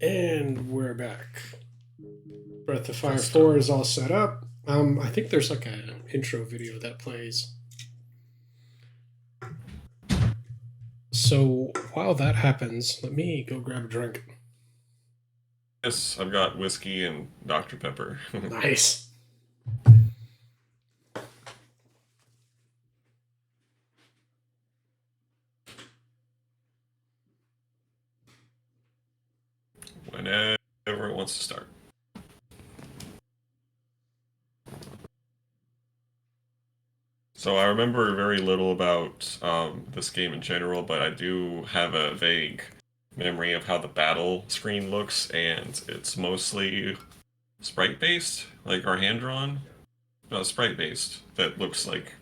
And we're back. Breath of Fire That's 4 done. is all set up. I think there's like an intro video that plays. So while that happens, let me go grab a drink. Yes, I've got whiskey and Dr. Pepper. Nice. Whenever it wants to start. So I remember very little about this game in general, but I do have a vague memory of how the battle screen looks, and it's mostly sprite-based, like our hand-drawn. No, sprite-based. That looks like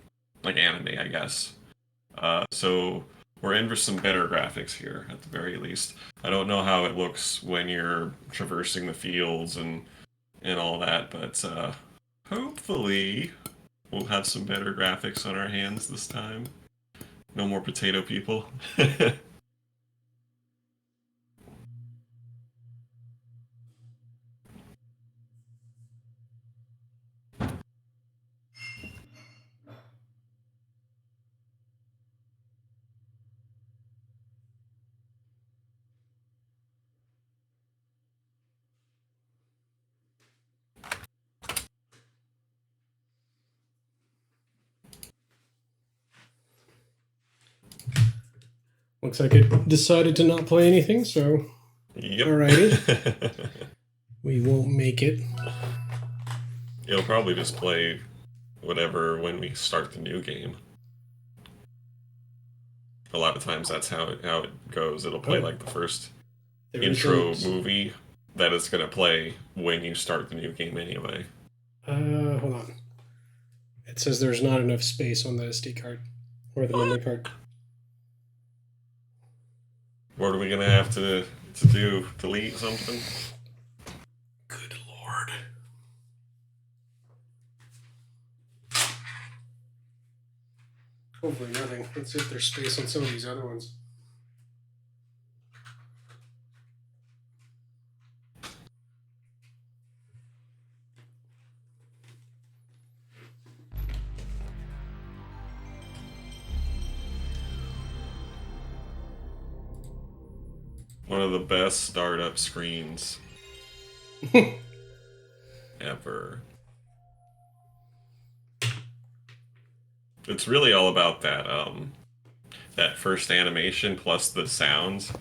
anime, I guess. So we're in for some better graphics here, at the very least. I don't know how it looks when you're traversing the fields and all that, but hopefully we'll have some better graphics on our hands this time. No more potato people. Looks like it decided to not play anything, so Yep. alrighty. We won't make it. It'll probably just play whatever when we start the new game. A lot of times that's how it goes. It'll play like the first intro movie that is going to play when you start the new game anyway. Hold on. It says there's not enough space on the SD card or the memory card. What are we going to have to do? Delete something? Good lord. Hopefully nothing. Let's see if there's space on some of these other ones. One of the best startup screens ever. It's really all about that first animation plus the sounds.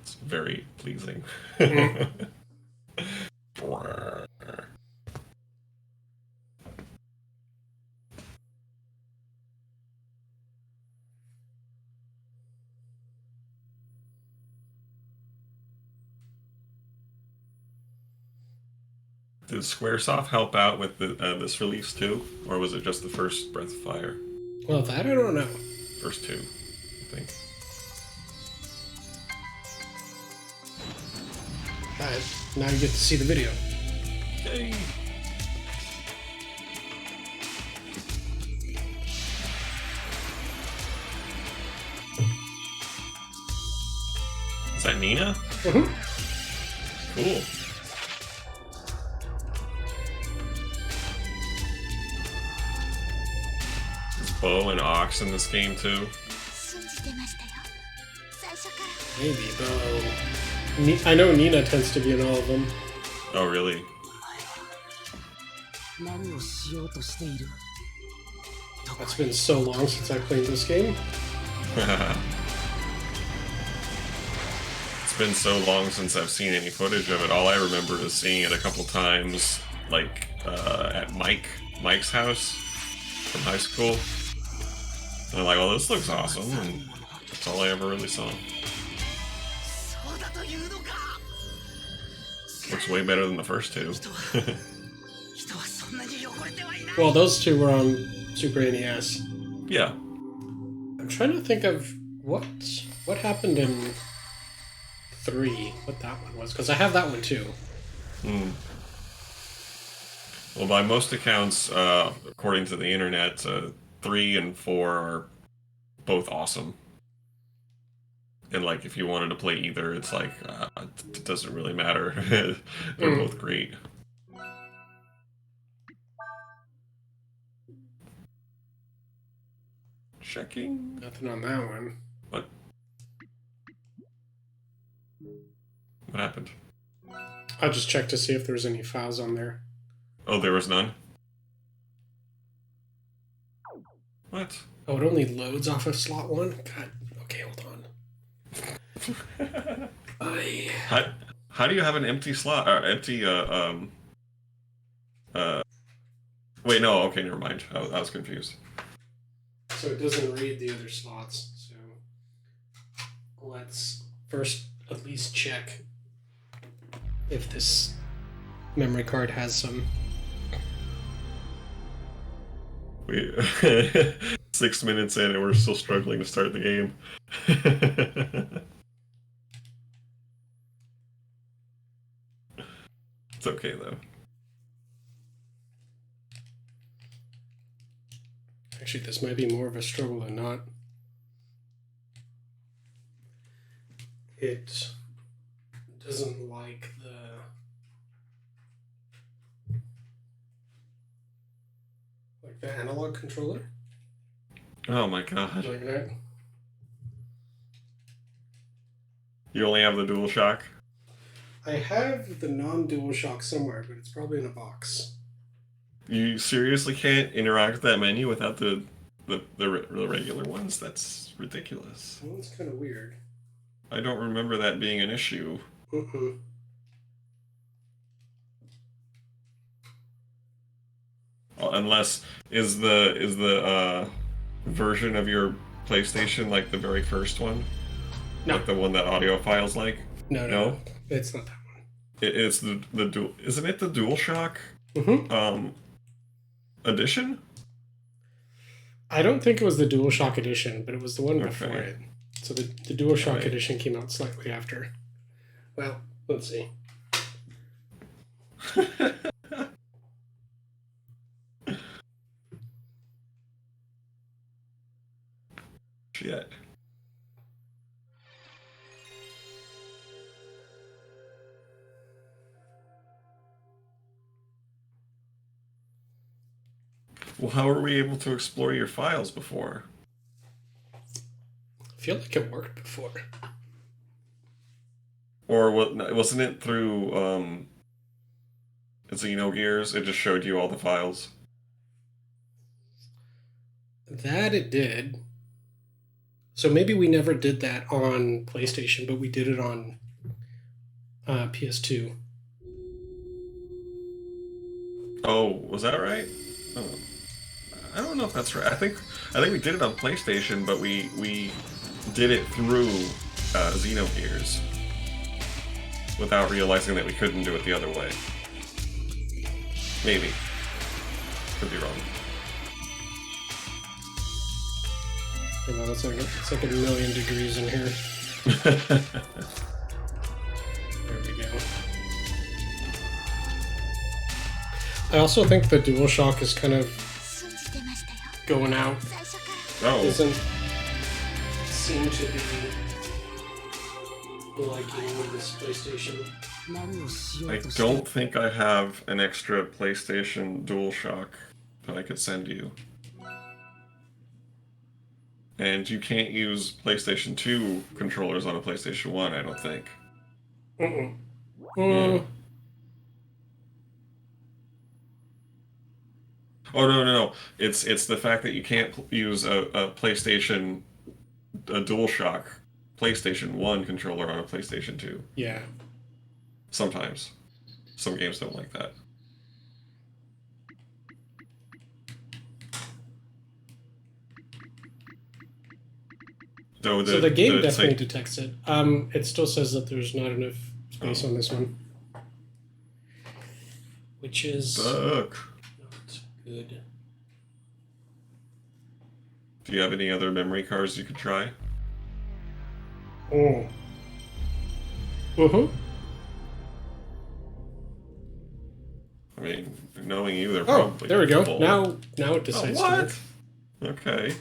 It's very pleasing. Did Squaresoft help out with this release too, or was it just the first Breath of Fire? Well, that I don't know. First two, I think. Now you get to see the video. Yay! Is that Nina? Mm-hmm. Cool. Is Bo and Ox in this game too? Maybe, though. I know Nina tends to be in all of them. Oh, really? It's been so long since I played this game. It's been so long since I've seen any footage of it. All I remember is seeing it a couple times, like at Mike's house from high school. And I'm like, well, this looks awesome, and that's all I ever really saw. Looks way better than the first two. Well, those two were on Super NES. Yeah. I'm trying to think of what happened in 3, what that one was, because I have that one too. Well, by most accounts, according to the internet, 3 and 4 are both awesome. And like, if you wanted to play either, it's like it doesn't really matter. They're Mm. both great. Checking. Nothing on that one. What? What happened? I'll just check to see if there's any files on there. Oh, there was none? What? Oh, it only loads off of slot 1? God. Okay, hold on. How do you have an empty slot or wait, no, okay, never mind. I was confused. So it doesn't read the other slots. So let's first at least check if this memory card has some. We 6 minutes in and we're still struggling to start the game. It's okay though. Actually, this might be more of a struggle than not. It doesn't like the analog controller. Oh my god. Like that. You only have the DualShock? I have the non-DualShock somewhere, but it's probably in a box. You seriously can't interact with that menu without the regular ones? That's ridiculous. Well, that's kind of weird. I don't remember that being an issue. Mm-mm. Unless is the version of your PlayStation like the very first one? No. Like the one that audio files like? No. It's not that one. It's the dual. Isn't it the DualShock Mm-hmm. edition? I don't think it was the DualShock edition, but it was the one before Okay. it. So the DualShock Right. edition came out slightly after. Well, let's see. Shit. Well, how were we able to explore your files before? I feel like it worked before. Or wasn't it through Xenogears? It just showed you all the files. That it did. So maybe we never did that on PlayStation, but we did it on PS2. Oh, was that right? Oh. I don't know if that's right. I think we did it on PlayStation, but we did it through Xenogears without realizing that we couldn't do it the other way. Maybe. Could be wrong. Hold on a second. It's like a million degrees in here. There we go. I also think the DualShock is kind of going out. Oh. Doesn't seem to be liking this PlayStation. I don't think I have an extra PlayStation DualShock that I could send you. And you can't use PlayStation 2 controllers on a PlayStation 1, I don't think. Mm-mm. Yeah. Oh, no. It's the fact that you can't use a PlayStation, a DualShock PlayStation 1 controller on a PlayStation 2. Yeah. Sometimes. Some games don't like that. So the game definitely detects it. It still says that there's not enough space on this one, which is not good. Do you have any other memory cards you could try? Oh. Mm-hmm. I mean, knowing you, they're Oh, probably there we go. full. Now it decides to work. Okay.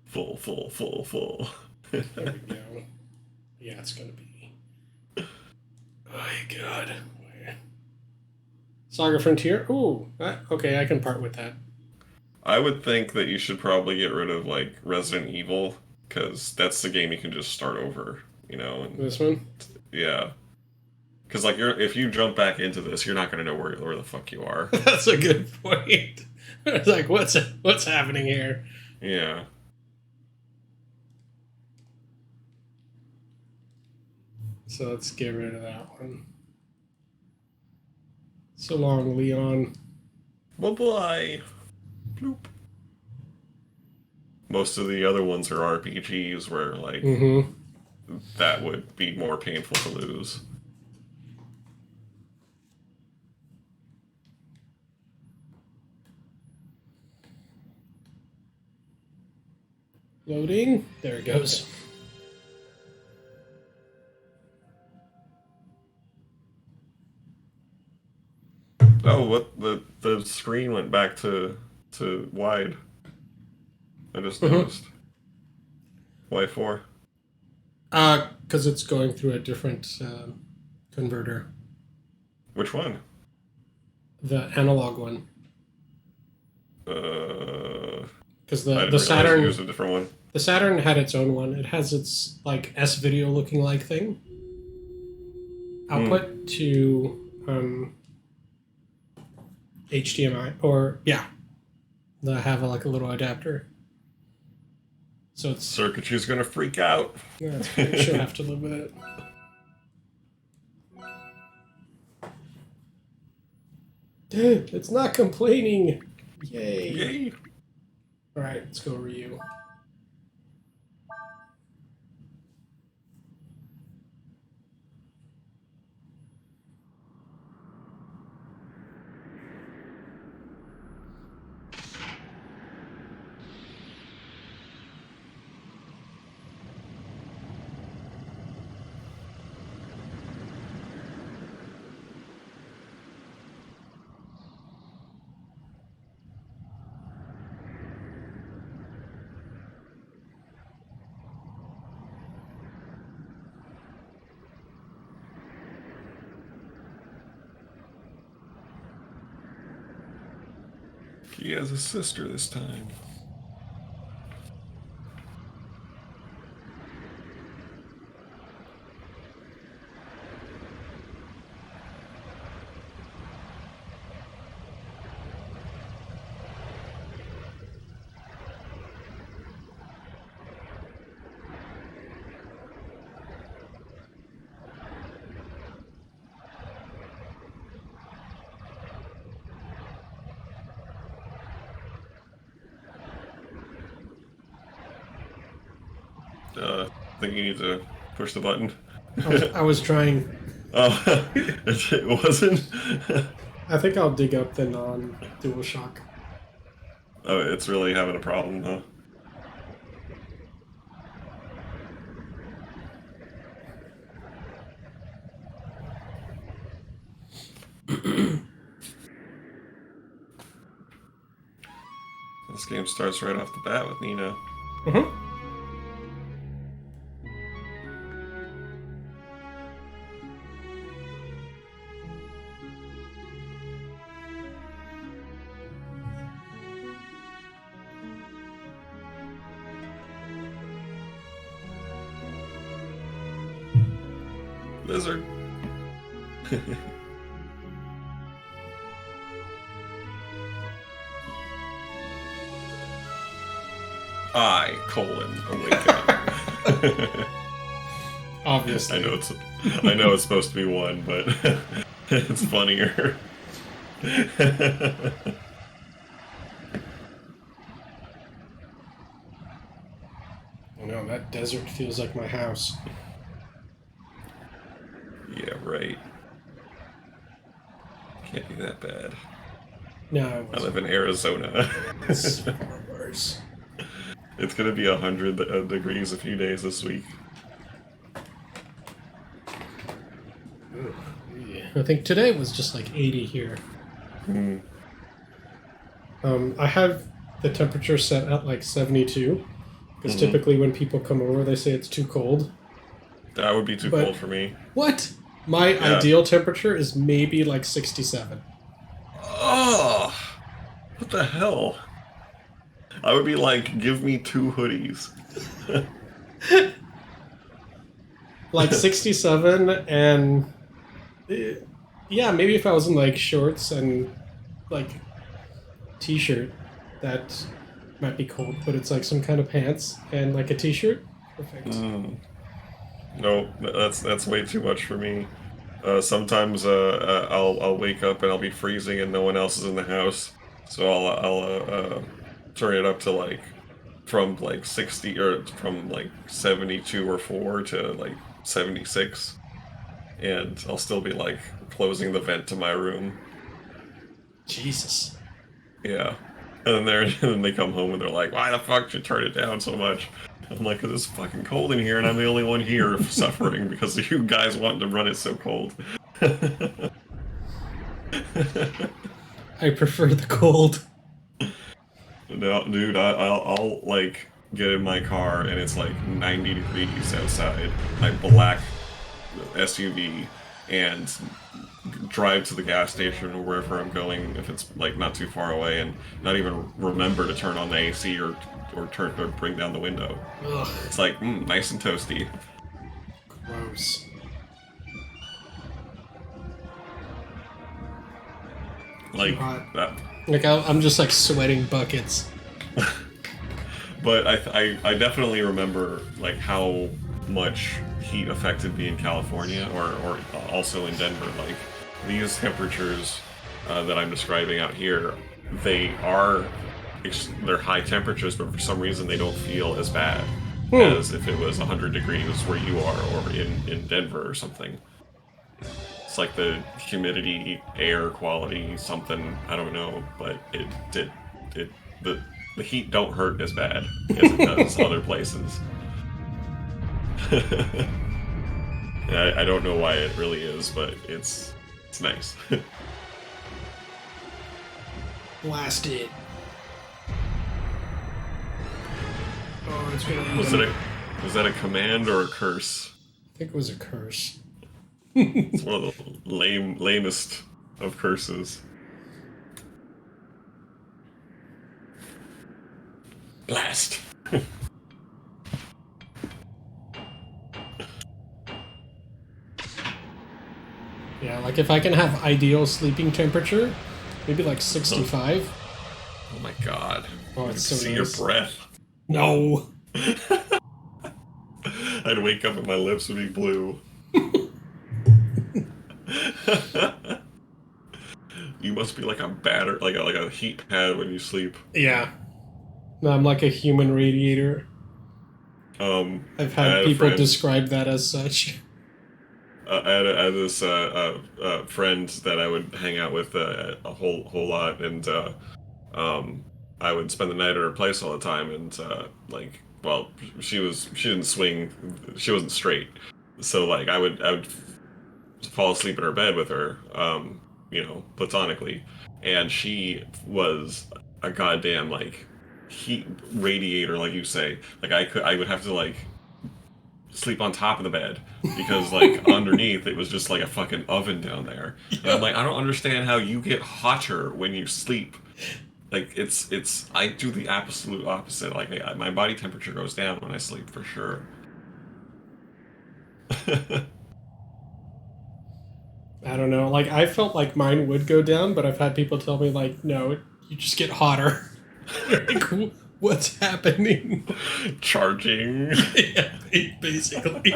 Full, full, full, full. There we go. Yeah, it's gonna be. Oh my god. Saga Frontier. Ooh. Okay, I can part with that. I would think that you should probably get rid of like Resident Evil because that's the game you can just start over, and This one. yeah. Because like if you jump back into this, you're not gonna know where the fuck you are. That's a good point. It's like, what's happening here? Yeah. So let's get rid of that one. So long, Leon. Bye bye. Bloop. Most of the other ones are RPGs where like that would be more painful to lose. Loading. There it goes. Oh, what the screen went back to wide. I just noticed. Why for? Because it's going through a different converter. Which one? The analog one. Because I didn't the Saturn it was a different one. the Saturn had its own one. It has its like S video looking like thing. Output to HDMI or yeah, they have like a little adapter. So it's Circuitry's gonna freak out. yeah, it's fine. She'll have to live with it. It's not complaining. Yay! Yay! All right, let's go Ryu. He has a sister this time. I think you need to push the button. I was trying. Oh, it wasn't? I think I'll dig up the non-DualShock. Oh, it's really having a problem, huh? This game starts right off the bat with Nina. Mm-hmm. Lizard. I awaken. Obviously. I know it's supposed to be one, but it's funnier. I know, that desert feels like my house. Yeah, right. Can't be that bad. No, I live in Arizona. it's far worse. It's gonna be 100 degrees a few days this week. I think today was just like 80 here. Mm. I have the temperature set at like 72. Because Hmm. typically when people come over, they say it's too cold. That would be too But cold for me. what? My Yeah. ideal temperature is maybe like 67. Oh, what the hell? I would be like, give me two hoodies. Like 67 and yeah, maybe if I was in like shorts and like t-shirt, that might be cold, but it's like some kind of pants and like a t-shirt. Perfect. Mm. No, that's way too much for me. Sometimes I'll wake up and I'll be freezing and no one else is in the house, so I'll turn it up to like from like 60 or from like 72 or 4 to like 76, and I'll still be like closing the vent to my room. Jesus. Yeah. And then and then they come home and they're like, "Why the fuck did you turn it down so much?" I'm like, "'Cause it's fucking cold in here, and I'm the only one here suffering because you guys want to run it so cold." I prefer the cold. No, dude, I'll like get in my car and it's like 90 degrees outside. My black SUV and drive to the gas station or wherever I'm going if it's like not too far away and not even remember to turn on the AC or bring down the window. Ugh, It's like nice and toasty. gross. Too Like hot. that. Like I'm just like sweating buckets. But I definitely remember like how much heat affected me in California or also in Denver. Like these temperatures that I'm describing out here, they are they're high temperatures, but for some reason they don't feel as bad Hmm. as if it was 100 degrees where you are or in Denver or something. It's like the humidity, air quality, something I don't know, but it the heat don't hurt as bad as it does other places. I don't know why it really is, but it's nice. Blast it. Oh, it's gonna eat was him. it a was that a command or a curse? I think it was a curse. It's one of the lamest of curses. Blast. Yeah, like if I can have ideal sleeping temperature, maybe like Oh, 65. oh my god. Oh, I it's could so see your nice. breath. No. I'd wake up and my lips would be blue. You must be like a like a heat pad when you sleep. Yeah. No, I'm like a human radiator. I've I had had a people friend. describe that as such. I had this friend that I would hang out with a whole lot, and um, I would spend the night at her place all the time. And like, well, she didn't swing, she wasn't straight, so like I would fall asleep in her bed with her, platonically, and she was a goddamn like heat radiator, like you say. Like I would have to like sleep on top of the bed because like underneath it was just like a fucking oven down there. And I'm Yeah. like, I don't understand how you get hotter when you sleep. Like it's I do the absolute opposite. Like my body temperature goes down when I sleep for sure. I don't know. Like I felt like mine would go down, but I've had people tell me like, no, you just get hotter. You're like, what's happening? Charging. Yeah, basically.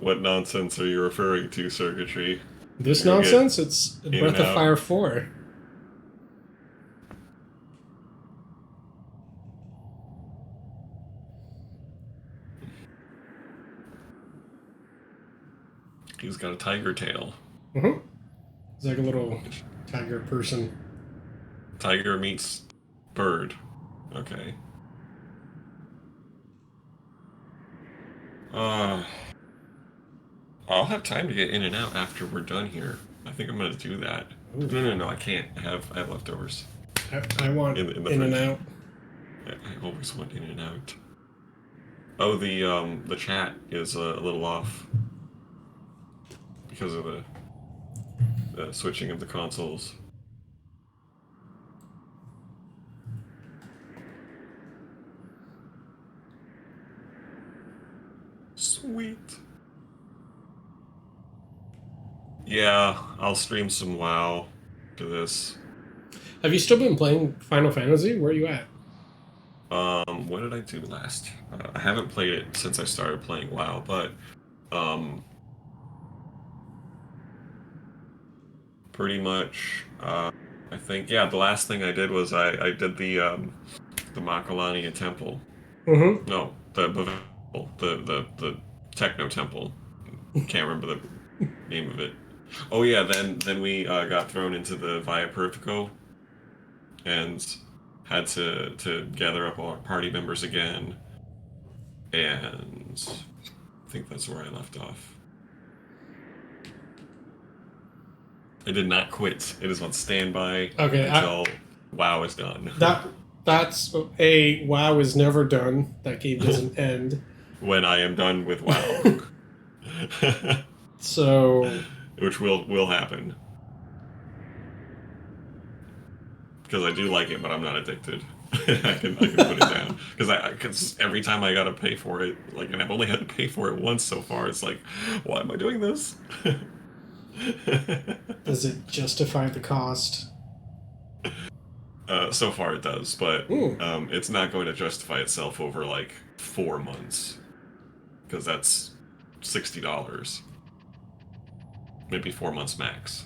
What nonsense are you referring to, circuitry? This You'll get nonsense, it's in and Breath of out. Fire 4. He's got a tiger tail. Mm-hmm. It's like a little tiger person. Tiger meets bird. Okay. Uh, I'll have time to get in and out after we're done here. I think I'm gonna do that. Ooh, No. I can't. I have leftovers I want in the In and fridge. Out. I always want in and out. Oh, the chat is a little off because of the switching of the consoles. Sweet. Yeah, I'll stream some WoW to this. Have you still been playing Final Fantasy? Where are you at? What did I do last? I haven't played it since I started playing WoW, but um, pretty much, I think yeah. The last thing I did was I did the Makalania Temple. Mm-hmm. No, the Bavil, the Techno Temple. Can't remember the name of it. Oh yeah, then we got thrown into the Via Perfecto and had to gather up all our party members again, and I think that's where I left off. I did not quit. It is on standby Okay, until WoW is done. that's a WoW is never done. That game doesn't end. When I am done with WoW, So which will happen because I do like it, but I'm not addicted. I can put it down because every time I gotta pay for it, like, and I've only had to pay for it once so far. It's like, why am I doing this? does it justify the cost? So far it does, but Ooh. it's not going to justify itself over like 4 months because that's $60, maybe 4 months max.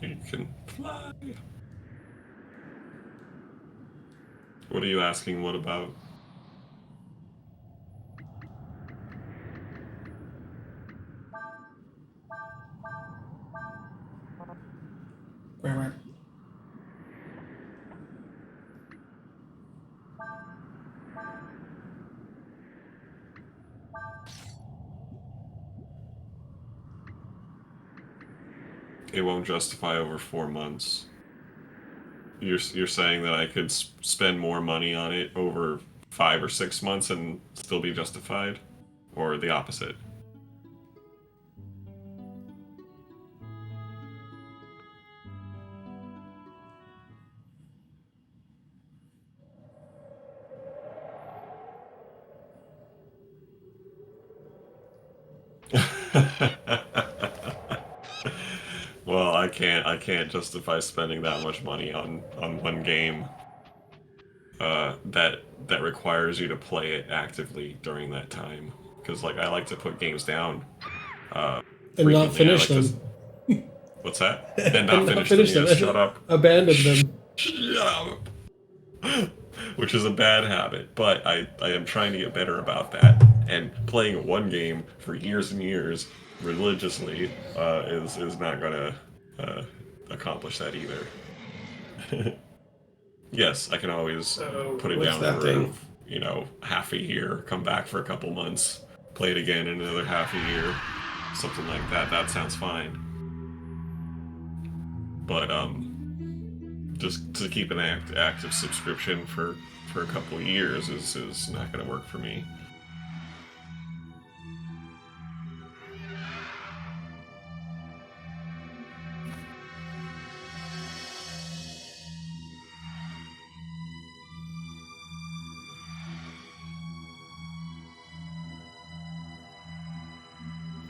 You can fly. What are you asking? What about? Right. It won't justify over 4 months. You're saying that I could spend more money on it over 5 or 6 months and still be justified, or the opposite? Well, I can't justify spending that much money on one game that requires you to play it actively during that time. Because like I like to put games down And not frequently. I finish like to. them. What's that? And And not not finish them. finish them. Yes, shut up. Abandon them. Shut up. Which is a bad habit, but I am trying to get better about that. And playing one game for years and years religiously is not gonna uh, accomplish that either. Yes, I can always Oh, put it what's down that for thing? half a year, come back for a couple months, play it again in another half a year, something like that. That sounds fine. But just to keep an active subscription for a couple of years is not going to work for me.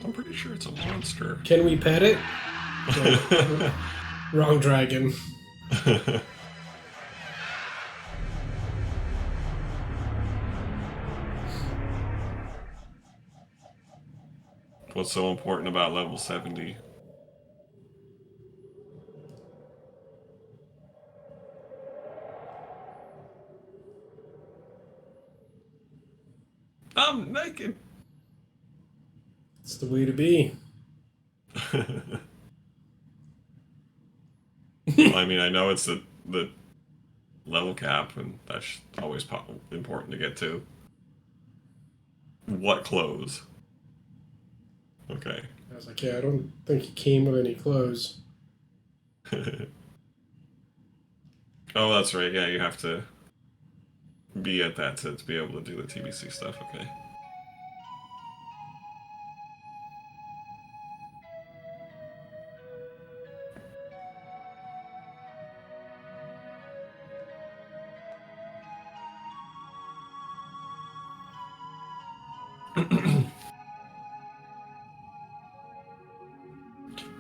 I'm pretty sure it's a monster. Can we pet it? Wrong dragon. What's so important about level 70? I'm naked. It's the way to be. Well, I mean, I know it's the level cap, and that's always important to get to. What clothes? Okay. I was like, yeah, I don't think he came with any clothes. Oh, that's right. Yeah, you have to be at that to be able to do the TBC stuff. Okay.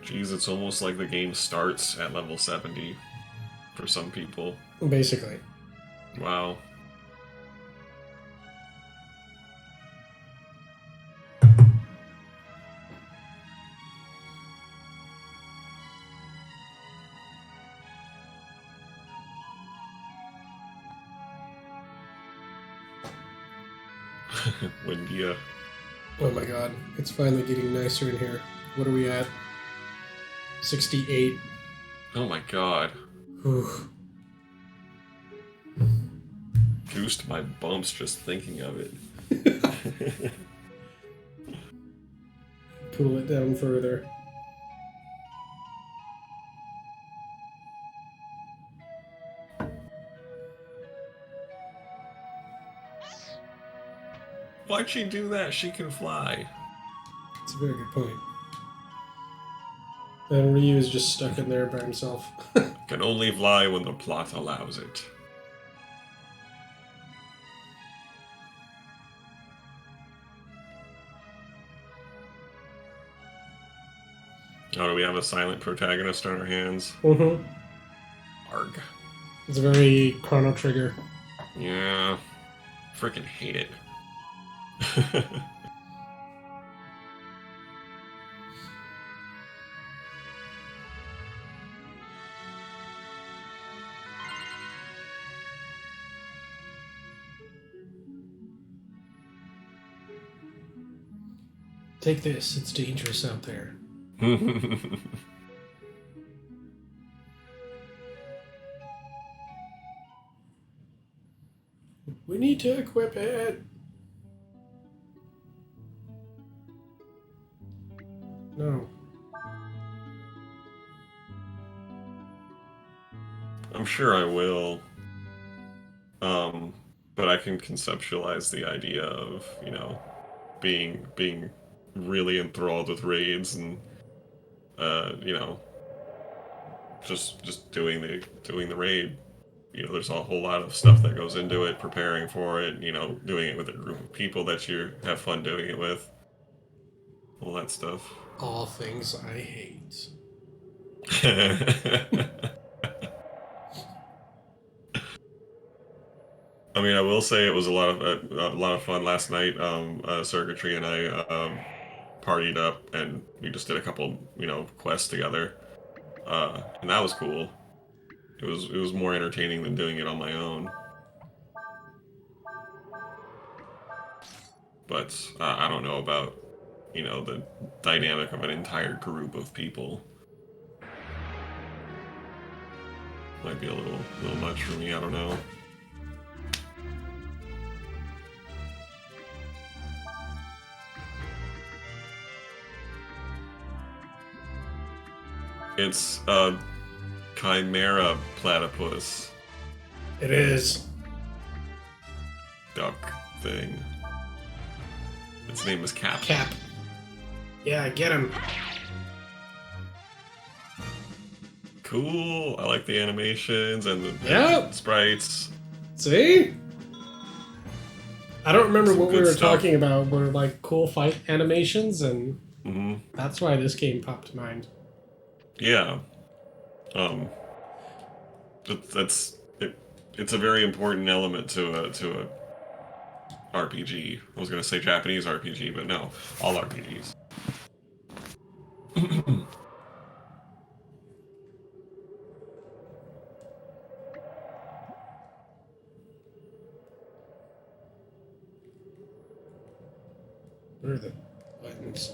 Jeez, it's almost like the game starts at level 70 for some people. Basically. Wow. Windia. Oh my god, it's finally getting nicer in here. What are we at? 68. Oh my god. Whew. Goosed my bumps just thinking of it. Cool it down further. Why'd she do that? She can fly. It's a very good point. And Ryu is just stuck in there by himself. Can only fly when the plot allows it. Oh, do we have a silent protagonist on our hands? Mm-hmm. Arg. It's a very Chrono Trigger. Yeah. Freaking hate it. Take this, it's dangerous out there. We need to equip it. No. I'm sure I will. But I can conceptualize the idea of, being really enthralled with raids and just doing the raid. There's a whole lot of stuff that goes into it, preparing for it, doing it with a group of people that you have fun doing it with. All that stuff. All things I hate. I mean, I will say it was a lot of fun last night. Circuitry and I partied up, and we just did a couple, quests together, and that was cool. It was more entertaining than doing it on my own. But I don't know about, the dynamic of an entire group of people. Might be a little much for me. I don't know. It's a chimera platypus It is. duck thing. Its name is Cap. Cap. Yeah, get him. Cool. I like the animations and the Yep. sprites. See? I don't remember Some what we good were stuff. talking about. Were like cool fight animations, and Hmm. that's why this game popped to mind. Yeah. Um. That's it. It's a very important element to a RPG. I was gonna say Japanese RPG, but no, all RPGs. Where are the buttons?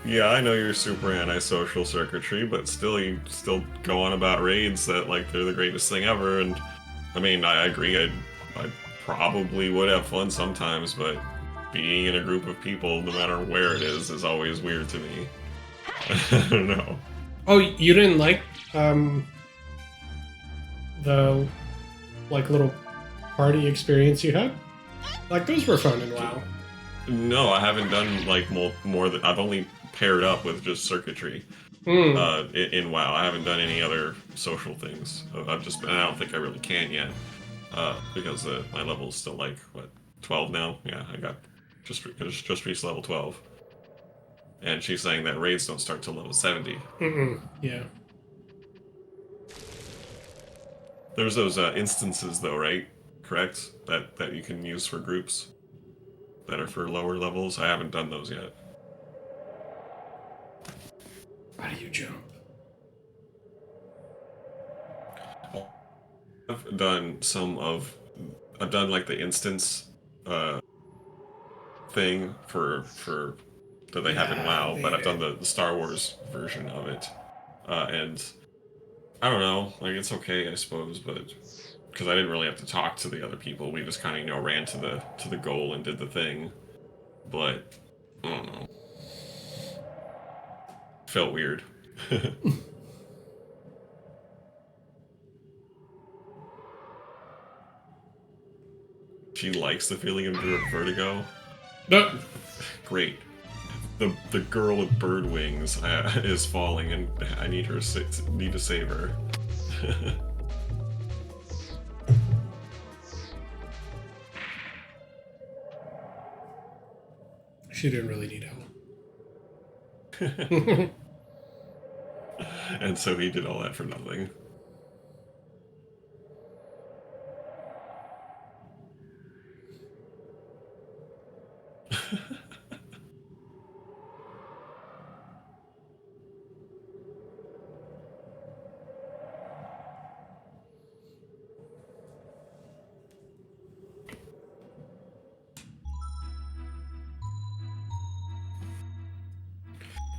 Yeah, I know you're super anti-social circuitry, but still, you still go on about raids that like they're the greatest thing ever. And I mean, I agree. I probably would have fun sometimes, but being in a group of people, no matter where it is always weird to me. I don't know. Oh, you didn't like the like little party experience you had? Like those were fun and WoW. No, I haven't done like more than I've only paired up with just circuitry. Hmm. In WoW, I haven't done any other social things. I've just, and I don't think I really can yet, because my level is still like what 12 now. Yeah, I got just reached level 12, and she's saying that raids don't start till level 70. Mm-mm. Yeah. There's those instances though, right? Correct? That you can use for groups that are for lower levels. I haven't done those yet. How do you jump? I've done some of. I've done like the instance uh, thing for that they have in Yeah, I WoW, but made I've done it. the Star Wars version of it, and I don't know, like it's okay, I suppose, but because I didn't really have to talk to the other people, we just kind of ran to the goal and did the thing, but I don't know, felt weird. She likes the feeling of vertigo. No. Great. The girl with bird wings is falling, and I need need to save her. She didn't really need help. And so he did all that for nothing.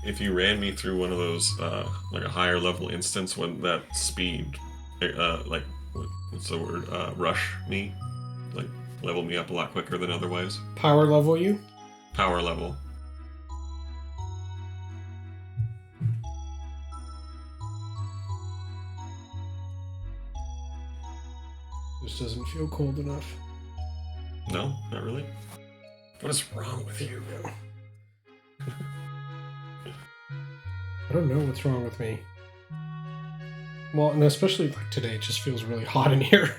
If you ran me through one of those, like a higher level instance, when that speed, like, what's the word, rush me, like, level me up a lot quicker than otherwise. Power level you? Power level. This doesn't feel cold enough. No, not really. What is wrong with There you? we go. I don't know what's wrong with me. Well, and especially like today, it just feels really hot in here.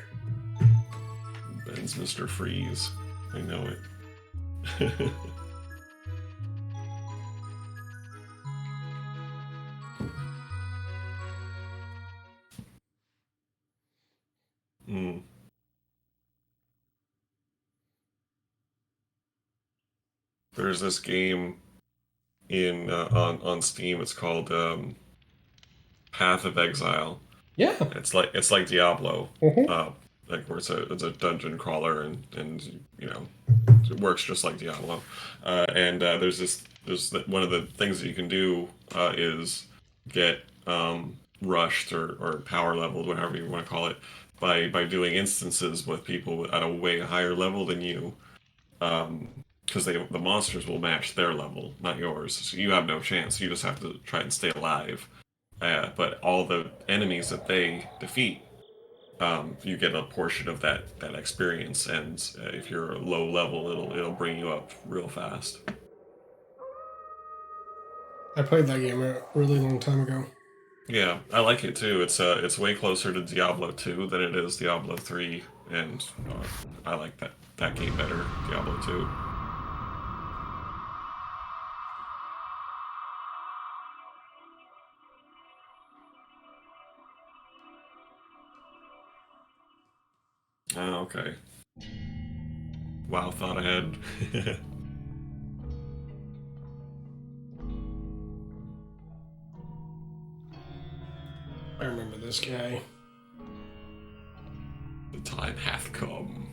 Ben's Mr. Freeze. I know it. mm. There's this game in on Steam. It's called Path of Exile. Yeah. It's like Diablo, Mm-hmm. uh, like where it's a dungeon crawler and you know it works just like Diablo. And one of the things that you can do is get rushed or power leveled, whatever you want to call it, by doing instances with people at a way higher level than you. Because the monsters will match their level, not yours. So you have no chance. You just have to try and stay alive. But all the enemies that they defeat, you get a portion of that experience, and if you're low level, it'll bring you up real fast. I played that game a really long time ago. Yeah, I like it too. It's way closer to Diablo 2 than it is Diablo 3, and I like that game better, Diablo 2. Oh, okay. Wow, thought ahead. I remember this guy. The time hath come.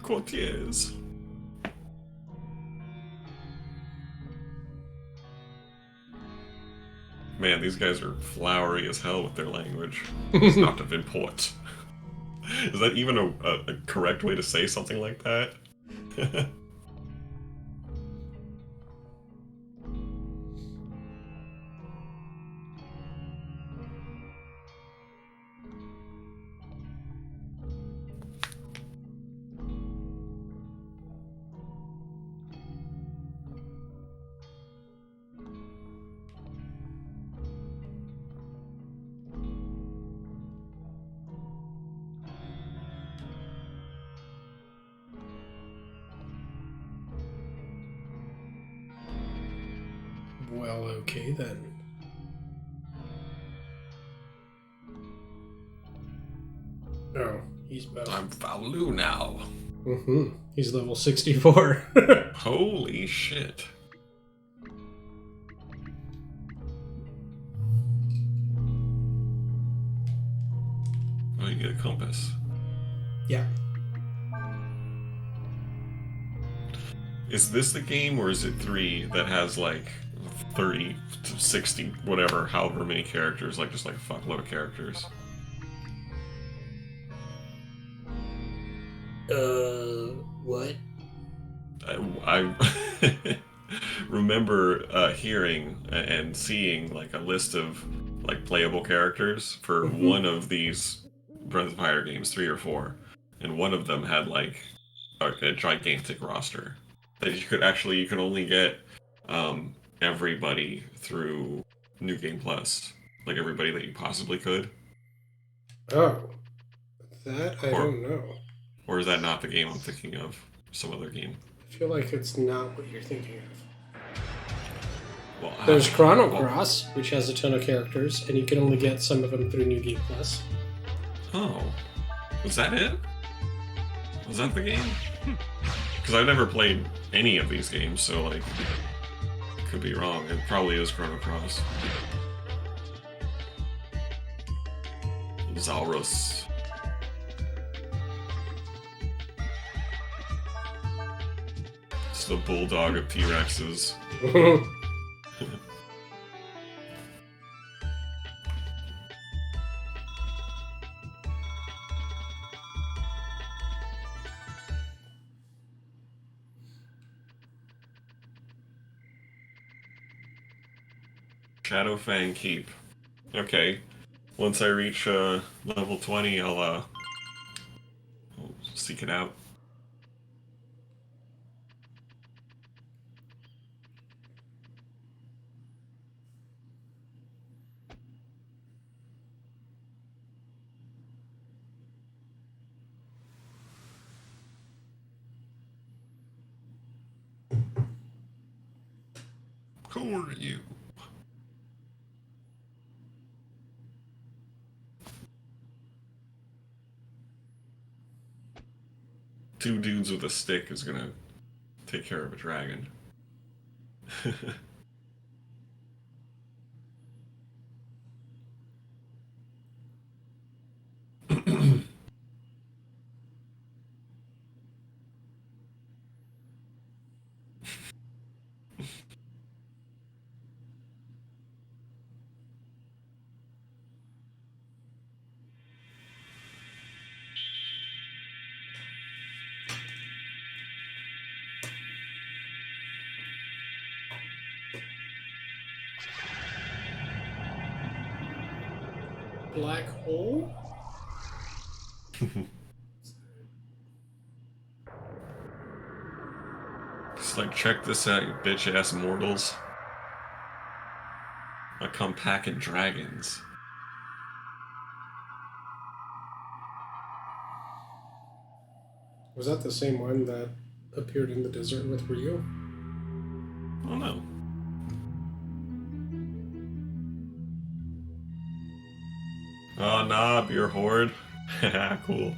Courtiers. Man, these guys are flowery as hell with their language. It's not of import. Is that even a correct way to say something like that? Well, okay then. Oh, he's about. I'm Faolu now. Mm-hmm. He's level 64. Holy shit. Oh, you get a compass. Yeah. Is this the game, or is it 3 that has like 30 to 60, whatever, however many characters, like just like a fuckload of characters? What? I remember hearing and seeing like a list of like playable characters for one of these Breath of Fire games, 3 or 4, and one of them had like a gigantic roster that you could only get everybody through New Game Plus, like everybody that you possibly could. Oh, that I Or don't know. or is that not the game I'm thinking of? Some other game. I feel like it's not what you're thinking of. Well, There's Chrono well, Cross, which has a ton of characters, and you can only get some of them through New Game Plus. oh, was that it? Was that the game? Because I've never played any of these games, so like, could be wrong. It probably is Chrono Cross. Zalros. It's the bulldog of T-Rexes. Shadowfang Keep. Okay. Once I reach level 20, I'll seek it out. Who are you? Two dudes with a stick is gonna take care of a dragon. Black hole? Just like, check this out, you bitch ass mortals. I come packing dragons. Was that the same one that appeared in the desert with Ryu? Oh no. Oh nah, beer horde. Cool.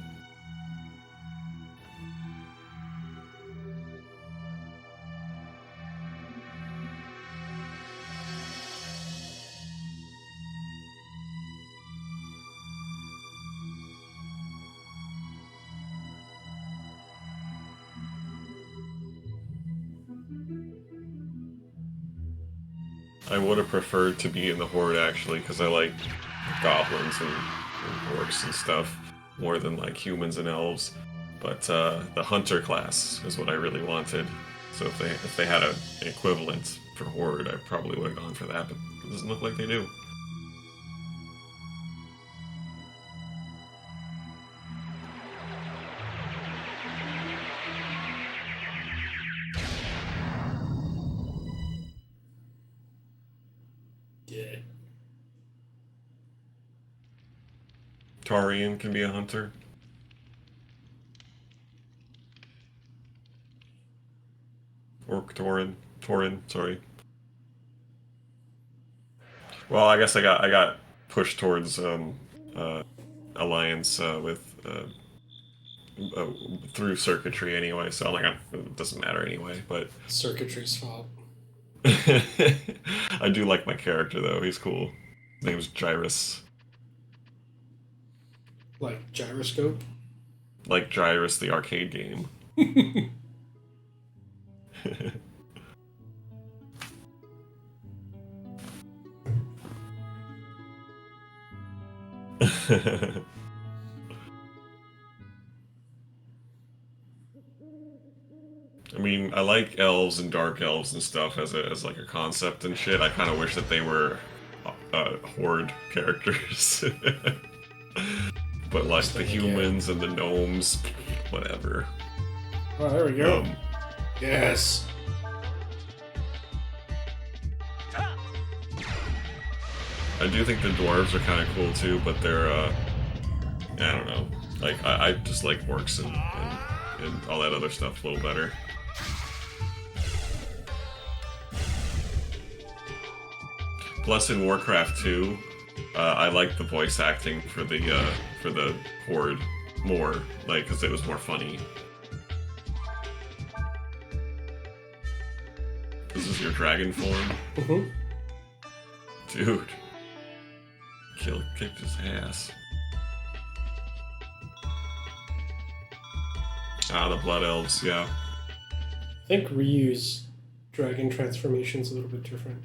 I would have preferred to be in the Horde actually, because I like goblins and orcs and stuff more than like humans and elves. But the hunter class is what I really wanted. So if they had an equivalent for Horde, I probably would have gone for that. But it doesn't look like they do. Yeah. Tarian can be a hunter. Orc Torin, sorry. Well, I guess I got pushed towards alliance with uh, through circuitry anyway, so I'm like, it doesn't matter anyway. But Circuitry's fault. I do like my character though; he's cool. His name's Gyrus, Like gyroscope. like Gyrus, the arcade game. I mean, I like elves and dark elves and stuff as like a concept and shit. I kind of wish that they were horde characters, but like the humans and the gnomes, whatever. Oh, there we go. Yes. I do think the dwarves are kind of cool too, but they're I don't know. Like I just like orcs and all that other stuff a little better. Plus, in Warcraft 2, I like the voice acting for the Horde more, like because it was more funny. This is your dragon form, dude. Kicked his ass. Ah, the Blood Elves, yeah. I think Ryu's dragon transformation's a little bit different.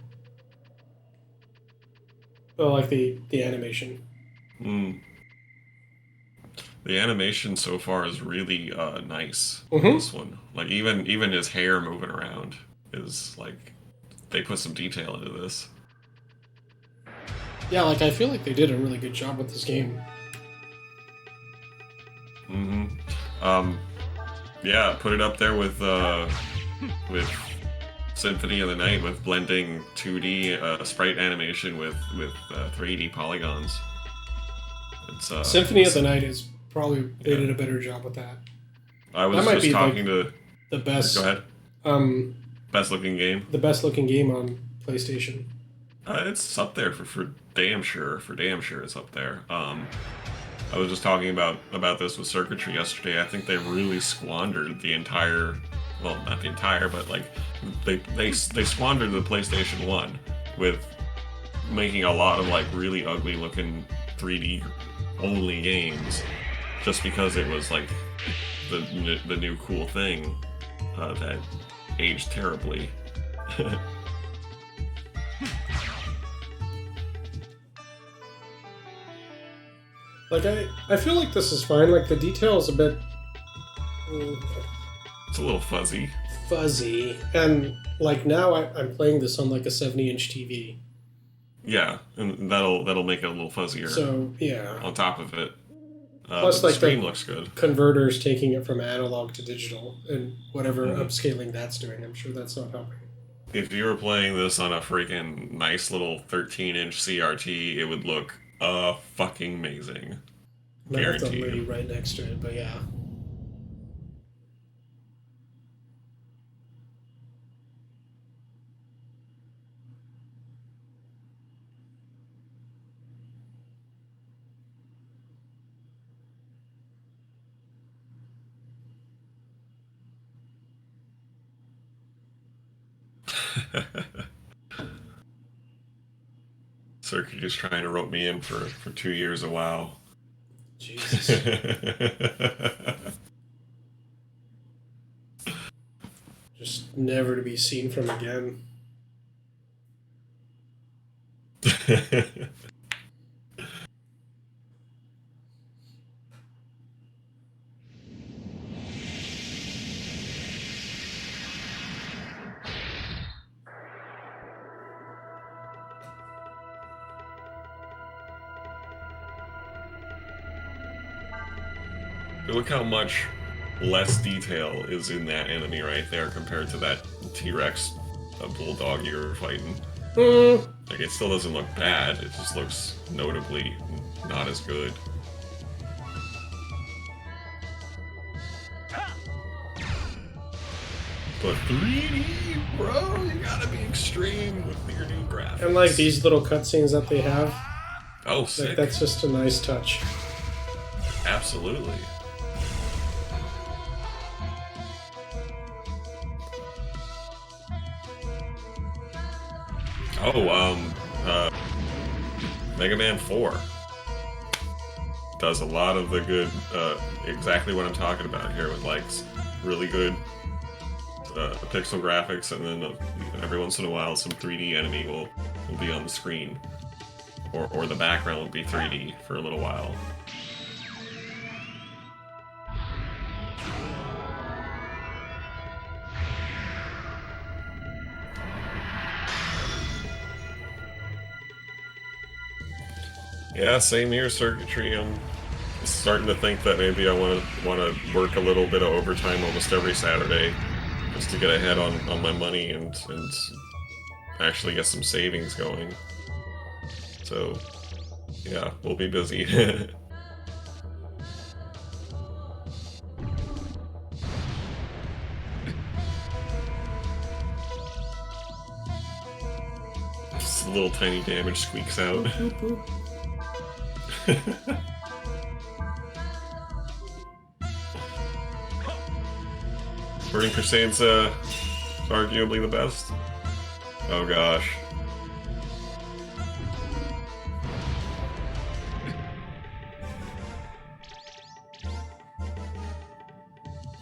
Oh, like the animation. The animation so far is really nice. This one, like even his hair moving around is like they put some detail into this. Yeah, like I feel like they did a really good job with this game. Yeah, put it up there with Symphony of the Night, with blending 2D sprite animation with 3D polygons. It's Symphony of the Night is probably they did a better job with that. I was that might just be talking to the best. Go ahead. Best looking game. The best looking game on PlayStation. It's up there for damn sure. For damn sure, it's up there. I was just talking about this with circuitry yesterday. I think they really squandered the entire, well, not the entire, but like they squandered the PlayStation 1 with making a lot of like really ugly looking 3D only games, just because it was like the new cool thing that aged terribly. Like I feel like this is fine. Like the detail is a bit it's a little fuzzy. And like now I'm playing this on like a 70-inch TV. Yeah, and that'll make it a little fuzzier. So yeah. On top of it, plus the like stream looks good. Converters taking it from analog to digital and whatever upscaling that's doing. I'm sure that's not helping. If you were playing this on a freaking nice little 13-inch CRT, it would look fucking amazing. Might have to lay right next to it, but yeah. Circuit just trying to rope me in for 2 years a WoW. Jesus. Just never to be seen from again. Look how much less detail is in that enemy right there compared to that T-Rex, a bulldog you were fighting. Mm, Like, it still doesn't look bad, it just looks notably not as good. But 3D, bro, you gotta be extreme with your new graphics. and like these little cutscenes that they have, Oh, like sick. that's just a nice touch. Absolutely. Oh, Mega Man 4 does a lot of the good, exactly what I'm talking about here with like really good pixel graphics, and then every once in a while some 3D enemy will be on the screen, or the background will be 3D for a little while. Yeah, same here, circuitry. I'm starting to think that maybe I want to work a little bit of overtime almost every Saturday, just to get ahead on my money and actually get some savings going. So, yeah, we'll be busy. Just a little tiny damage squeaks out. Boop, boop. Burning Crusade's arguably the best. Oh gosh.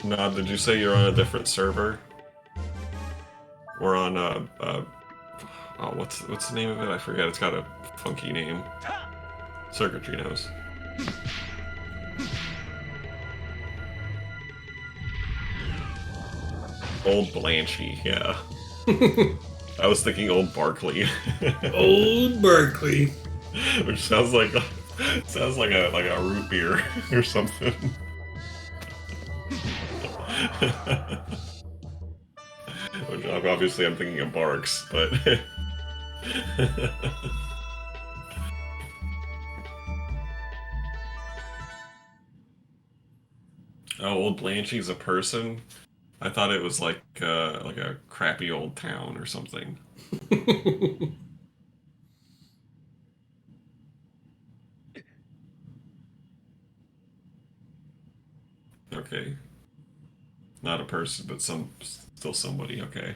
Nod, did you say you're on a different server? Or on oh, what's the name of it? I forget. It's got a funky name. Circuitry knows. Old Blanchy, yeah. I was thinking Old Barkley. Old Berkeley. Which sounds like a root beer or something. Which obviously I'm thinking of Barks, but oh, Old Blanchy's a person? I thought it was like a crappy old town or something. Okay. Not a person, but still somebody, okay.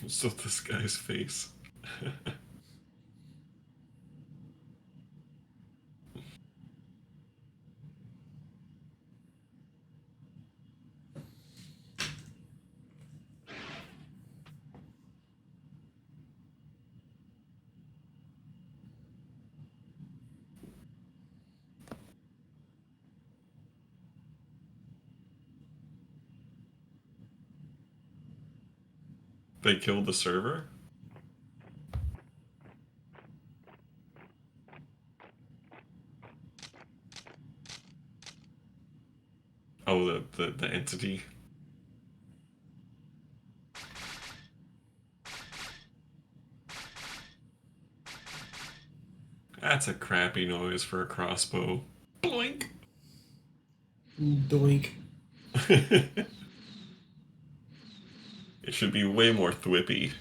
So this guy's face. They killed the server? Oh, the entity. That's a crappy noise for a crossbow. Blink. Doink. It should be way more thwippy.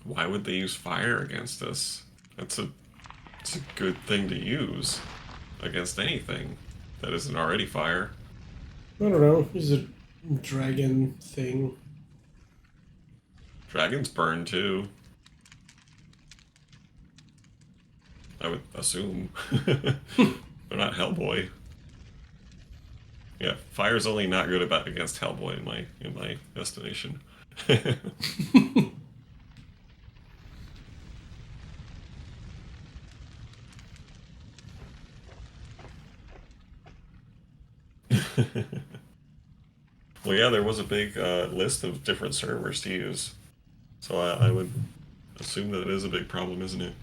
Why would they use fire against us? It's a good thing to use against anything that isn't already fire. I don't know. He's a dragon thing. Dragons burn too. I would assume. They're not Hellboy. Yeah, fire's only not good about against Hellboy in my estimation. Well, yeah, there was a big list of different servers to use, so I would assume that it is a big problem, isn't it?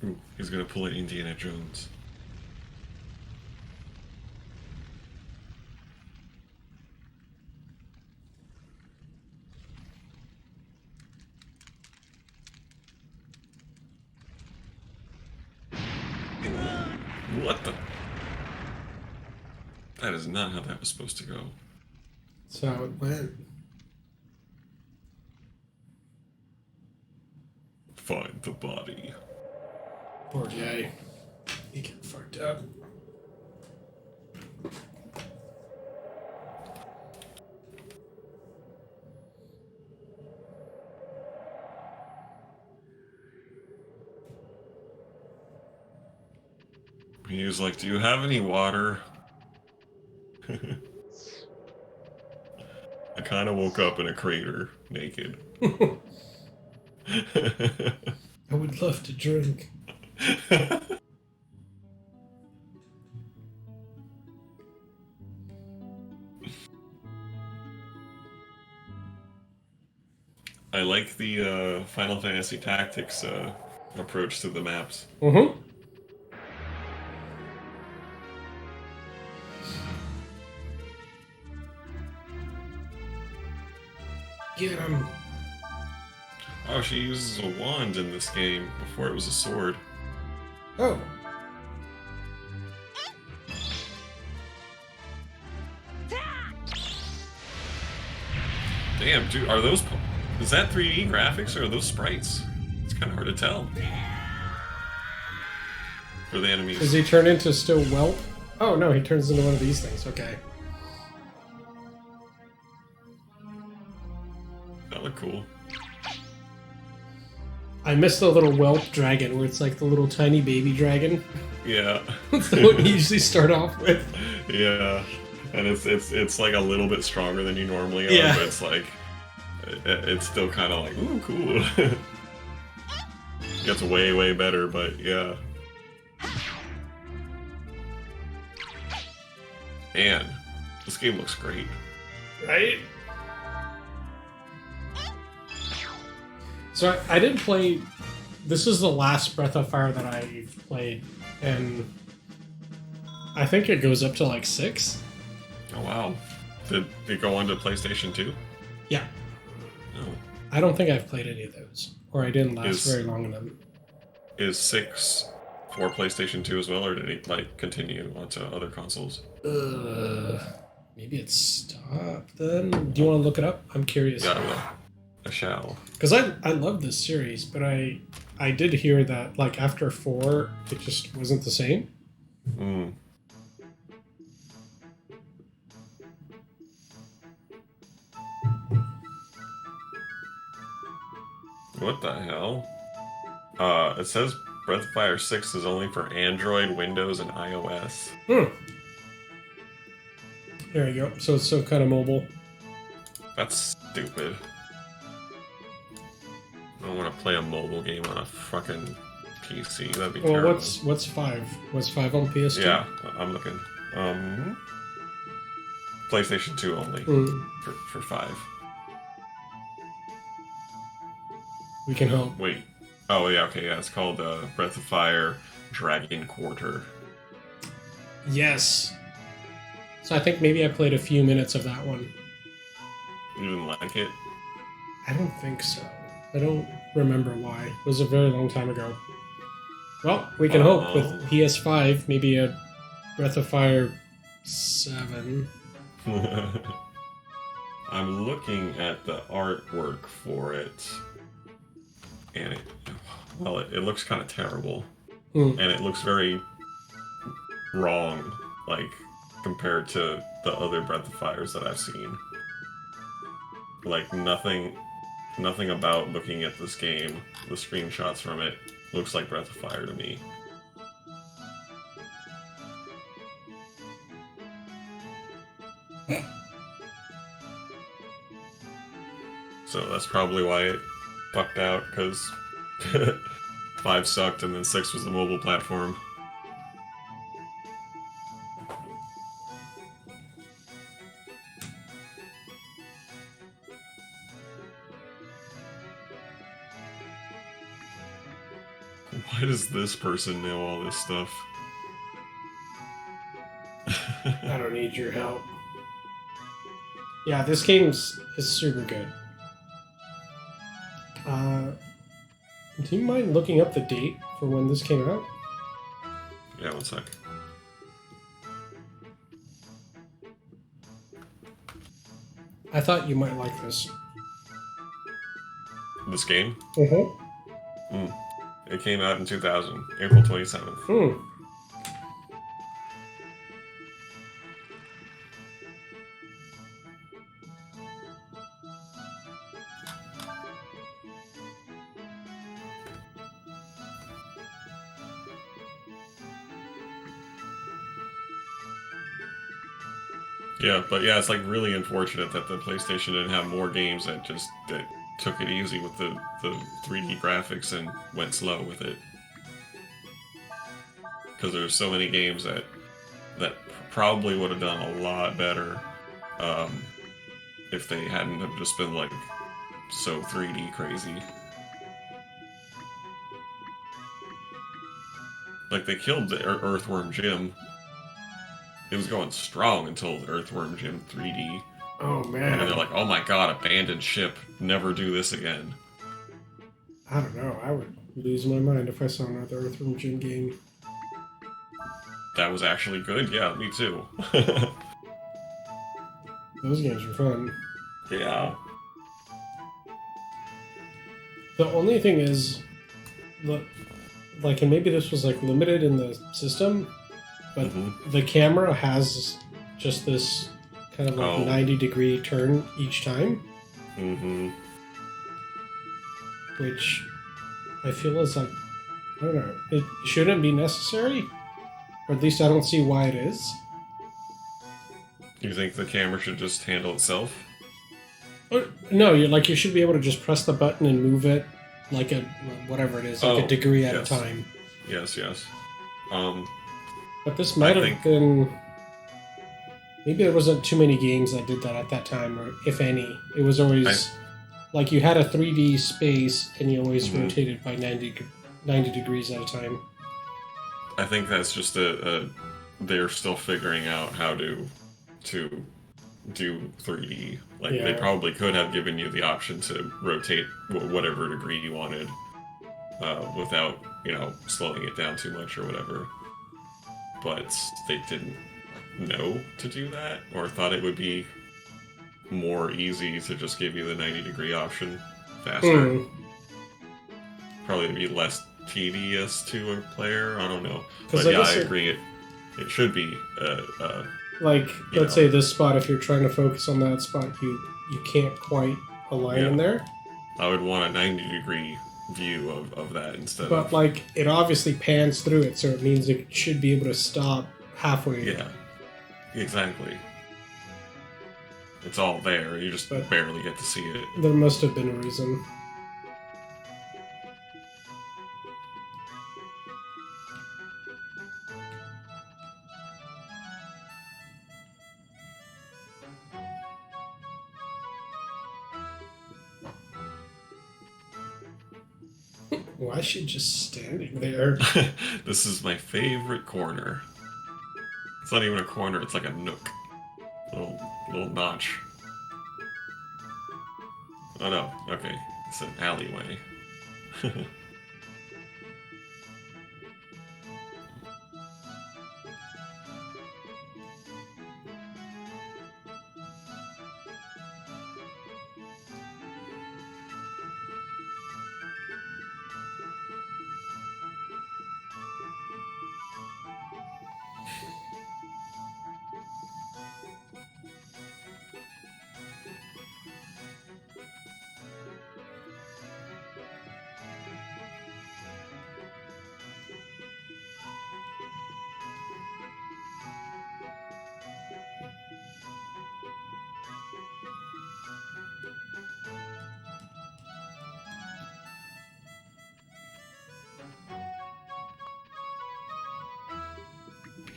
Ooh, he's gonna pull an Indiana Jones. What the? That is not how that was supposed to go. That's how it went. Find the body. Poor guy. He got fucked up. He was like, "Do you have any water?" I kind of woke up in a crater, naked. I would love to drink. I like the Final Fantasy Tactics approach to the maps. Mm-hmm. Get him. Oh, she uses a wand in this game before it was a sword. Oh. Damn, dude, are those... Is that 3D graphics or are those sprites? It's kind of hard to tell. For the enemies. Does he turn into still whelp? Oh no, he turns into one of these things. Okay. That look cool. I miss the little whelp dragon where it's like the little tiny baby dragon. Yeah. That's what you usually start off with. Yeah. And it's like a little bit stronger than you normally are, Yeah. but it's like... It's still kind of like, ooh, cool. Gets way, way better, but yeah. Man, this game looks great. Right? So I did play... This is the last Breath of Fire that I've played, and I think it goes up to like 6. Oh, wow. Did it go on to PlayStation 2? Yeah. No. I don't think I've played any of those, or I didn't last very long in them. Is 6 for PlayStation 2 as well, or did it like continue onto other consoles? Maybe it stopped then? Do you want to look it up? I'm curious. Yeah, well, I shall. Because I love this series, but I did hear that like after 4, it just wasn't the same. Hmm. What the hell? It says Breath of Fire 6 is only for Android, Windows, and iOS. There you go. So it's still kind of mobile. That's stupid. I don't want to play a mobile game on a fucking PC. That'd be terrible. What's 5? Was 5 on PS2? Yeah, I'm looking. PlayStation 2 only for 5. We can hope. Wait. Oh, yeah, okay, yeah. It's called Breath of Fire Dragon Quarter. Yes. So I think maybe I played a few minutes of that one. You didn't like it? I don't think so. I don't remember why. It was a very long time ago. Well, we can hope with Oh. PS5, maybe a Breath of Fire 7. I'm looking at the artwork for it, and it looks kind of terrible, Hmm. and it looks very wrong, like compared to the other Breath of Fires that I've seen. Like nothing about looking at this game, the screenshots from it, looks like Breath of Fire to me. So that's probably why it fucked out, because 5 sucked and then 6 was the mobile platform. Why does this person know all this stuff? I don't need your help. Yeah, this is super good. Do you mind looking up the date for when this came out? Yeah, one sec. I thought you might like this. This game? Mm-hmm. Mm. It came out in 2000, April 27th. Hmm. Yeah, but yeah, it's like really unfortunate that the PlayStation didn't have more games that took it easy with the 3D graphics and went slow with it. Because there's so many games that probably would have done a lot better um, if they hadn't have just been like so 3D crazy. Like they killed the Earthworm Jim. It was going strong until Earthworm Jim 3D. Oh And then they're man. like, oh my god, abandoned ship. Never do this again. I don't know. I would lose my mind if I saw another Earthworm Jim game. That was actually good? Yeah, me too. Those games were fun. Yeah. The only thing is, like, and maybe this was like limited in the system, but Mm-hmm. the camera has just this kind of like Oh. 90-degree turn each time, Mm-hmm. which I feel is like, I don't know, it shouldn't be necessary, or at least I don't see why it is. You think the camera should just handle itself? Or, no, you should be able to just press the button and move it like a whatever it is, like a Oh, degree at a yes. time. Yes, yes. But this I might have think been. Maybe there wasn't too many games that did that at that time, or if any. It was I always like you had a 3D space and you always mhm. rotated by 90 degrees at a time. I think that's just they're still figuring out how to do 3D. Like they Yeah. probably could have given you the option to rotate whatever degree you wanted, without slowing it down too much or whatever. But they didn't know to do that, or thought it would be more easy to just give you the 90-degree option faster. Hmm. Probably to be less tedious to a player. I don't know, Because but I yeah, I guess agree. It should be. like You let's know, say this spot, if you're trying to focus on that spot, you can't quite align yeah. in there. I would want a 90-degree view of that instead But of like it obviously pans through it, so it means it should be able to stop halfway. yeah, exactly. It's all there. You just But barely get to see it. there must have been a reason. Why is she just standing there? This is my favorite corner. It's not even a corner. It's like a nook, little notch. Oh no. Okay, it's an alleyway.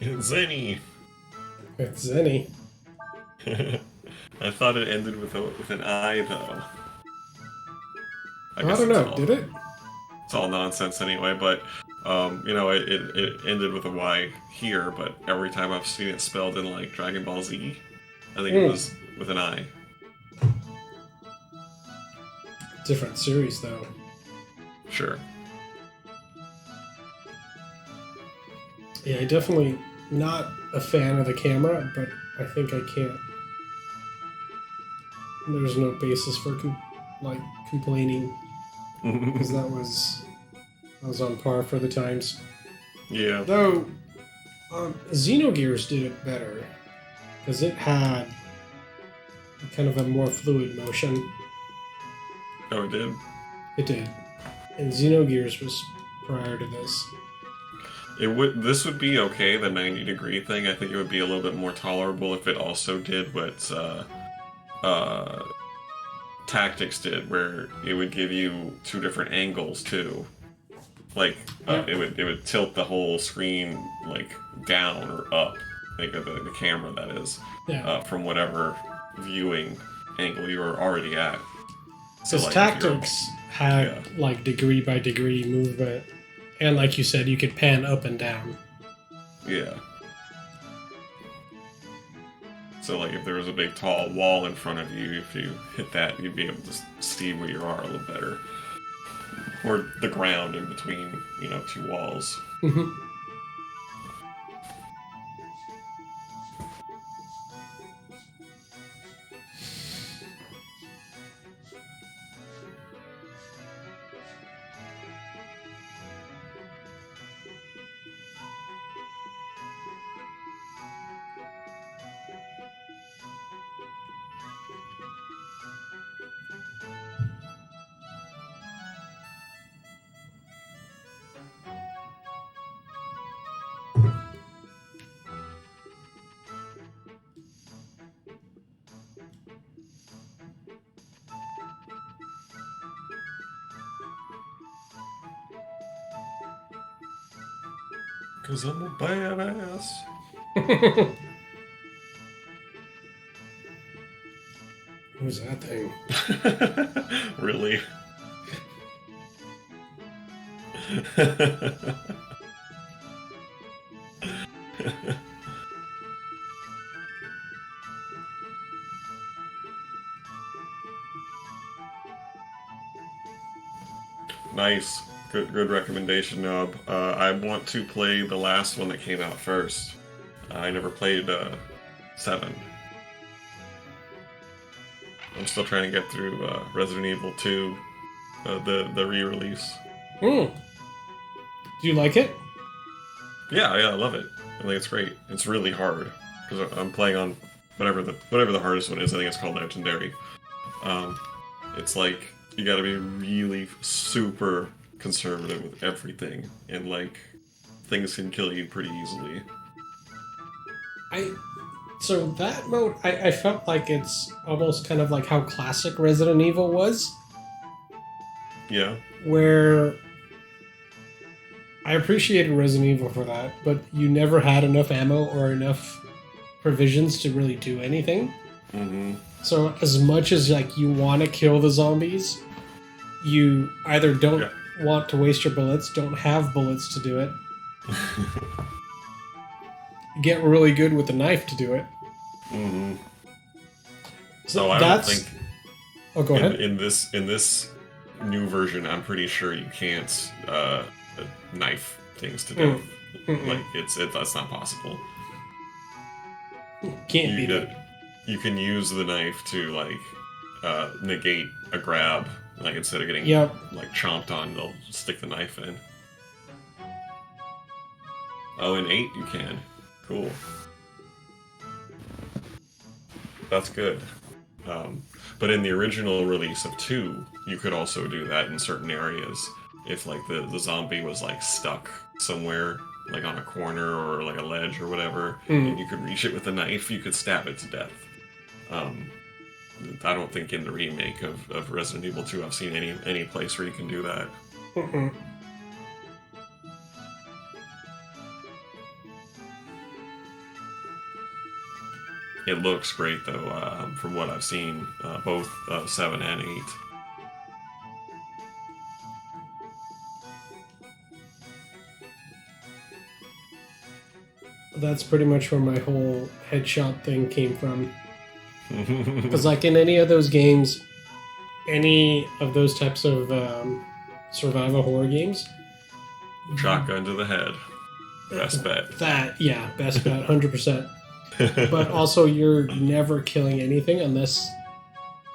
Zenny. It's Zenny. I thought it ended with an I though. I I guess don't know. Did it? it's all nonsense anyway. But it ended with a Y here. But every time I've seen it spelled in like Dragon Ball Z, I think it Hmm. was with an I. Different series though. Sure. Yeah, definitely not a fan of the camera, but I think I can't. There's no basis for complaining because that was on par for the times. Yeah. Though Xenogears did it better because it had kind of a more fluid motion. Oh, it did. It did, and Xenogears was prior to this. It would. This would be okay. The 90-degree thing. I think it would be a little bit more tolerable if it also did what uh, Tactics did, where it would give you two different angles too. Like Yep. it would tilt the whole screen like down or up, like the camera that is, Yeah, from whatever viewing angle you were already at. So because like if you're Tactics had yeah like degree by degree movement, and like you said, you could pan up and down. yeah. So like if there was a big tall wall in front of you, if you hit that, you'd be able to see where you are a little better, or the ground in between two walls. Mhm. Cause I'm a badass. Who's that thing? Really? Nice. Good recommendation, Nub. I want to play the last one that came out first. I never played 7. I'm still trying to get through Resident Evil 2, the re-release. Hmm. Do you like it? Yeah, I love it. I think it's great. It's really hard because I'm playing on whatever the hardest one is. I think it's called Legendary. Um, it's like you got to be really super conservative with everything, and like things can kill you pretty easily. I so that mode I felt like it's almost kind of like how classic Resident Evil was, Yeah, where I appreciated Resident Evil for that, but you never had enough ammo or enough provisions to really do anything. mm-hmm. So as much as like you want to kill the zombies, you either don't Yeah. want to waste your bullets, don't have bullets to do it, get really good with the knife to do it. Mm-hmm. So Oh, I don't that's. think Oh, go ahead. in this new version, I'm pretty sure you can't knife things to death. Mm-mm. Like that's not possible. Can't You beat it. get you can use the knife to like negate a grab. Like instead of getting Yep. like chomped on, they'll stick the knife in. Oh, in 8 you can. Cool. That's good. But in the original release of 2, you could also do that in certain areas. If like the zombie was like stuck somewhere, like on a corner or like a ledge or whatever, and you could reach it with a knife, you could stab it to death. Um, I don't think in the remake of Resident Evil 2 I've seen any place where you can do that. Mm-mm. It looks great though, from what I've seen, both 7 and 8. That's pretty much where my whole headshot thing came from. Because like in any of those games, any of those types of survival horror games, Shotgun to the head. Best bet. Best bet, 100%. But also, you're never killing anything unless,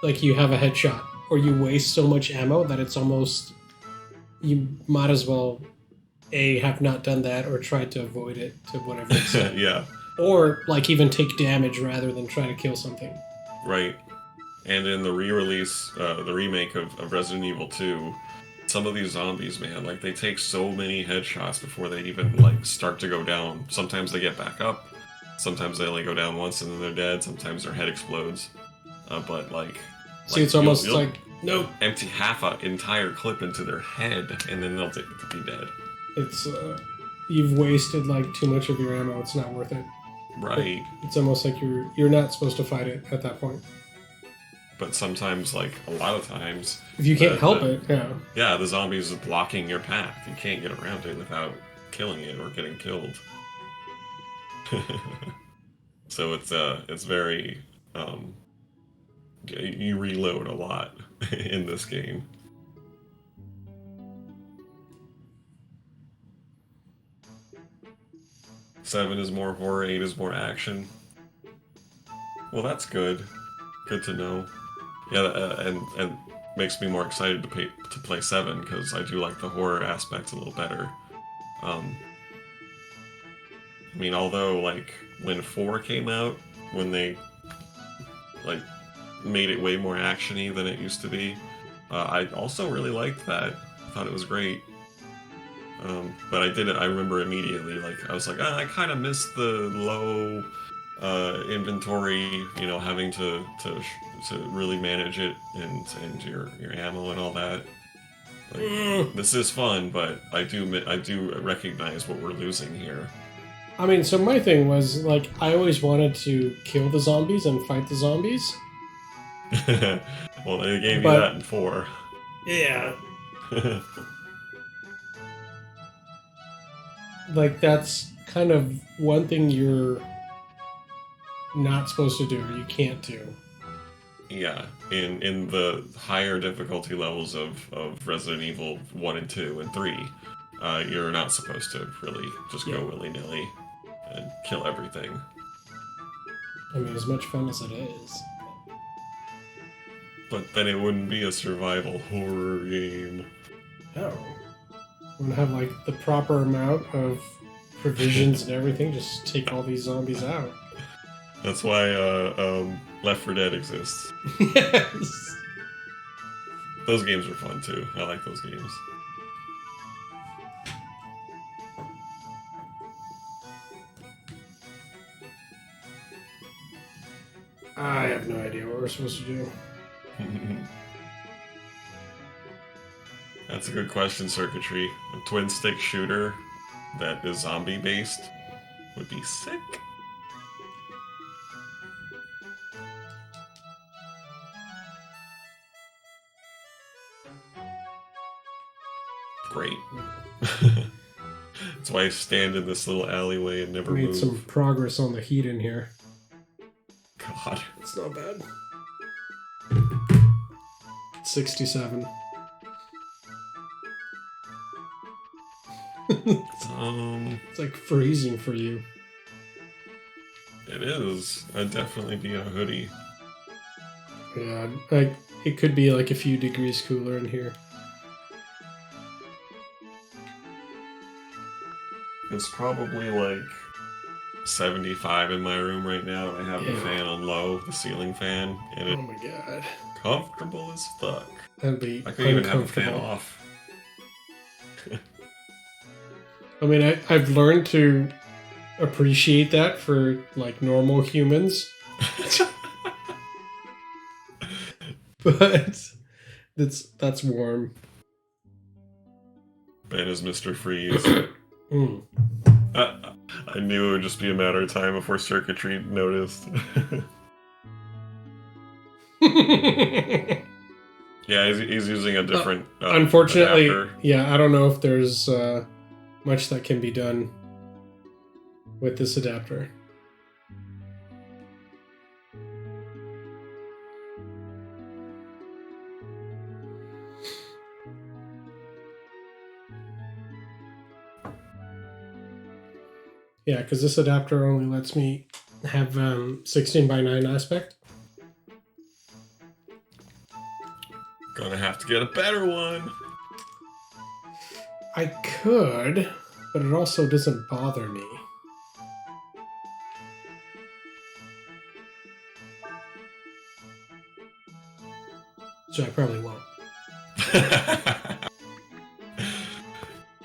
like, you have a headshot, or you waste so much ammo that it's almost, you might as well have not done that or tried to avoid it to whatever extent. Yeah. Or like even take damage rather than try to kill something. Right. And in the re-release, the remake of Resident Evil 2, some of these zombies, man, like they take so many headshots before they even like start to go down. Sometimes they get back up. Sometimes they only go down once and then they're dead. Sometimes their head explodes. But like, see, it's almost you'll like no, empty half an entire clip into their head, and then they'll be dead. It's you've wasted like too much of your ammo. It's not worth it. Right. It's almost like you're not supposed to fight it at that point. But sometimes, like a lot of times, if you can't help it, yeah, the zombies is blocking your path. You can't get around it without killing it or getting killed. So it's very you reload a lot in this game. Seven is more horror, 8 is more action. Well, that's good. Good to know. Yeah, and makes me more excited to play 7 because I do like the horror aspect a little better. I mean, although like when 4 came out, when they like made it way more actiony than it used to be, I also really liked that. I thought it was great. But I remember immediately, like, I was like, I kind of missed the low inventory, you know, having to really manage it and your ammo and all that. Like, this is fun, but I do recognize what we're losing here. I mean, so my thing was, like, I always wanted to kill the zombies and fight the zombies. Well, they gave you that in 4. Yeah. Like, that's kind of one thing you're not supposed to do, you can't do. Yeah, in the higher difficulty levels of Resident Evil 1 and 2 and 3, you're not supposed to really just go willy-nilly and kill everything. I mean, as much fun as it is. But then it wouldn't be a survival horror game. No. We're gonna have, like, the proper amount of provisions and everything, just take all these zombies out. That's why Left 4 Dead exists. Yes! Those games are fun too. I like those games. I have no idea what we're supposed to do. That's a good question, Circuitry. A twin stick shooter that is zombie based would be sick. Great. That's why I stand in this little alleyway and never move. Made some progress on the heat in here. God. It's not bad. 67. It's like freezing for you. It is. I'd definitely be a hoodie. Yeah, like it could be like a few degrees cooler in here. It's probably like 75 in my room right now. I have the fan on low, the ceiling fan, and oh my god, comfortable as fuck. That'd be I could even have the fan off. I mean, I've learned to appreciate that for like normal humans, but that's warm. Ben is Mr. Freeze. I knew it would just be a matter of time before circuitry noticed. Yeah, he's using a different unfortunately, adapter. yeah, I don't know if there's much that can be done with this adapter. Yeah, because this adapter only lets me have 16:9 aspect. Gonna have to get a better one. I could, but it also doesn't bother me. So I probably won't.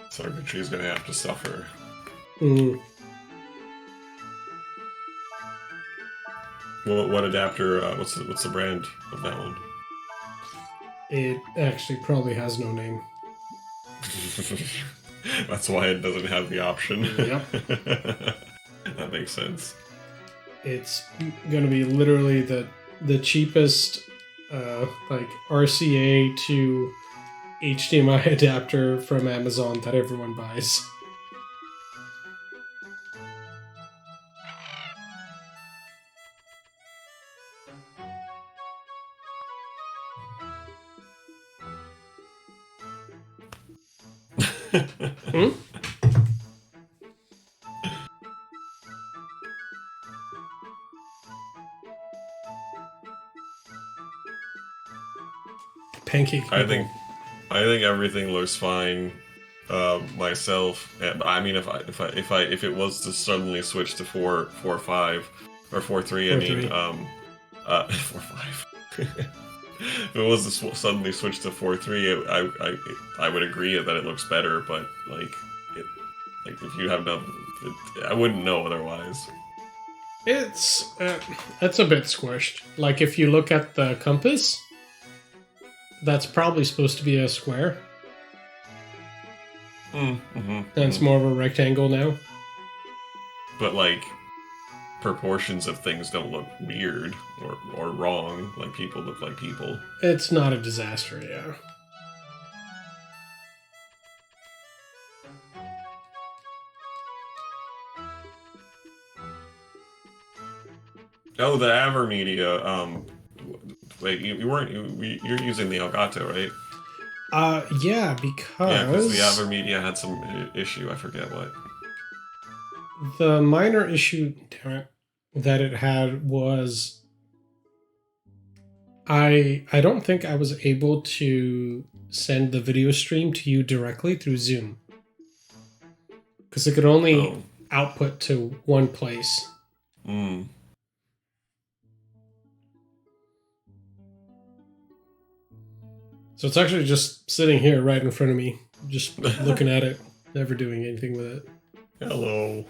Circuitry's gonna have to suffer. Mm. What adapter? What's the brand of that one? It actually probably has no name. That's why it doesn't have the option. Yep. That makes sense. It's gonna be literally the cheapest like RCA to HDMI adapter from Amazon that everyone buys. Hmm? Pancake people. I think everything looks fine. Myself, I mean, if it was to suddenly switch to 4.5 or 4.3, I mean, 4.5. If it was to suddenly switch to 4.3, I would agree that it looks better, but like if you have nothing, I wouldn't know otherwise. It's a bit squished. Like if you look at the compass, that's probably supposed to be a square. And it's more of a rectangle now. But like proportions of things don't look weird or wrong. Like people look like people. It's not a disaster, yeah. Oh, the Avermedia. Wait, you weren't you're using the Elgato, right? Yeah, because Yeah, because the Avermedia had some issue. I forget what. the minor issue, damn it, that it had was I don't think I was able to send the video stream to you directly through Zoom because it could only output to one place. Hmm. So it's actually just sitting here right in front of me, just looking at it, never doing anything with it. Hello.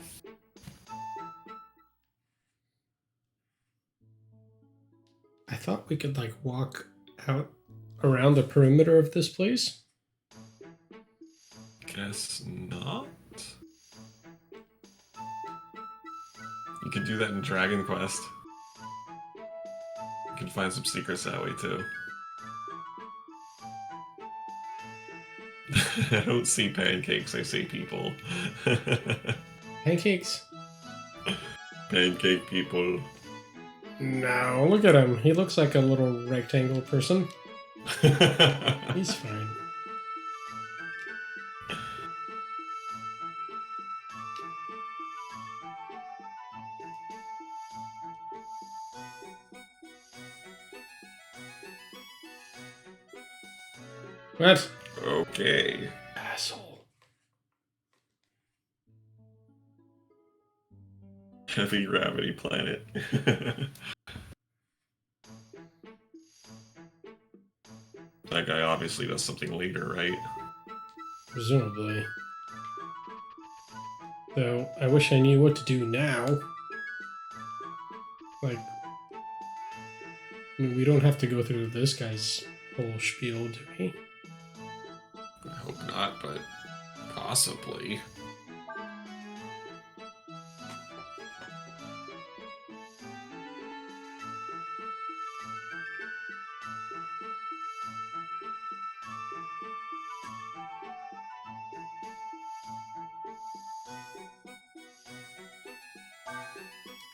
I thought we could like walk out around the perimeter of this place. Guess not. You could do that in Dragon Quest. You can find some secrets that way too. I don't see pancakes, I see people. Pancakes? Pancake people. No, look at him. He looks like a little rectangle person. He's fine. What? Okay. Asshole. Heavy gravity planet. That guy obviously does something later, right? Presumably. Though, I wish I knew what to do now. Like, I mean, we don't have to go through this guy's whole spiel, do we? I hope not, but possibly.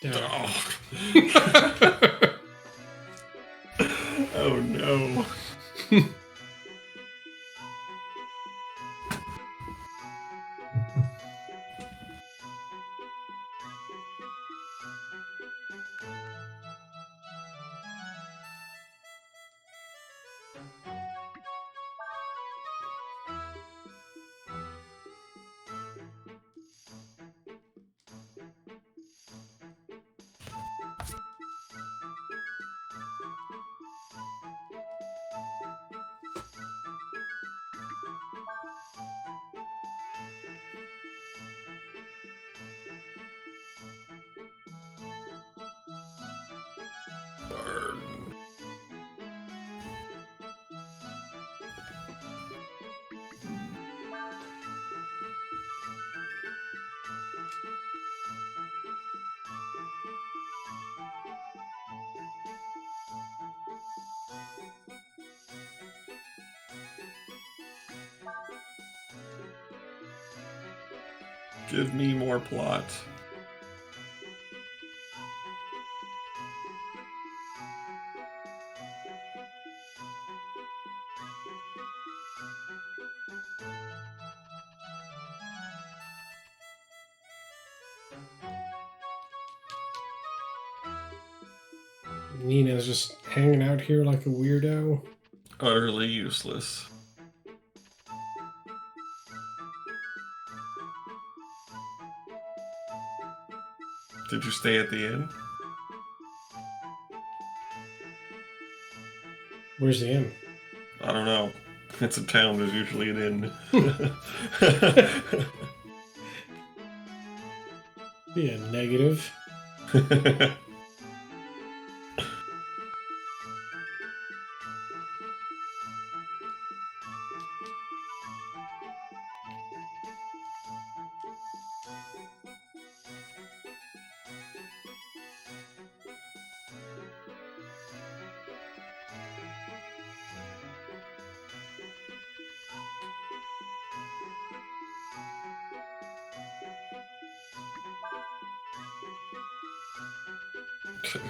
Down. Oh. Oh no. Burn. Give me more plot. Nina's just hanging out here like a weirdo. Utterly useless. Did you stay at the inn? Where's the inn? I don't know. It's a town, there's usually an inn. Be a negative.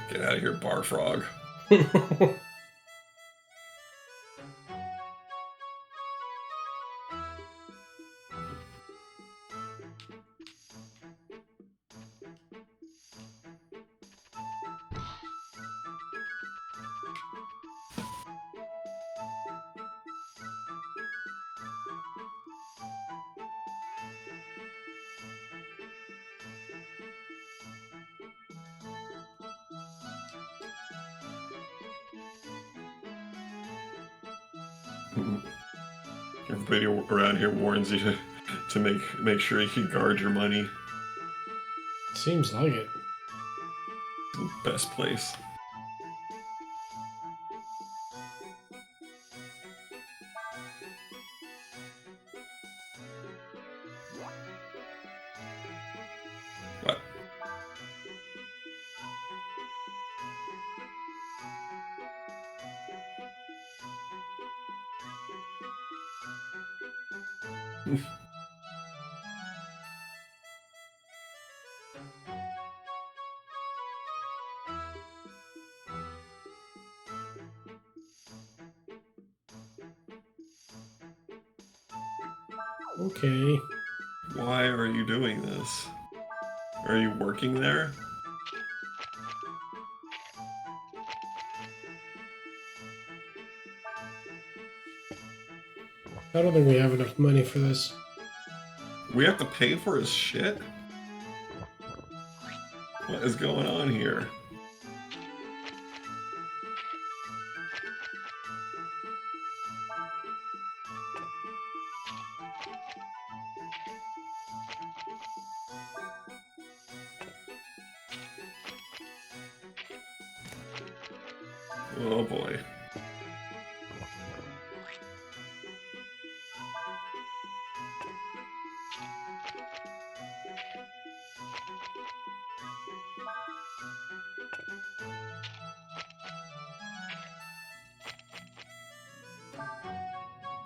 Get out of here, bar frog. Everybody around here warns you to make sure you can guard your money. Seems like it. Best place. What? Okay. Why are you doing this? Are you working there? I don't think we have enough money for this. We have to pay for his shit? What is going on here? Oh boy.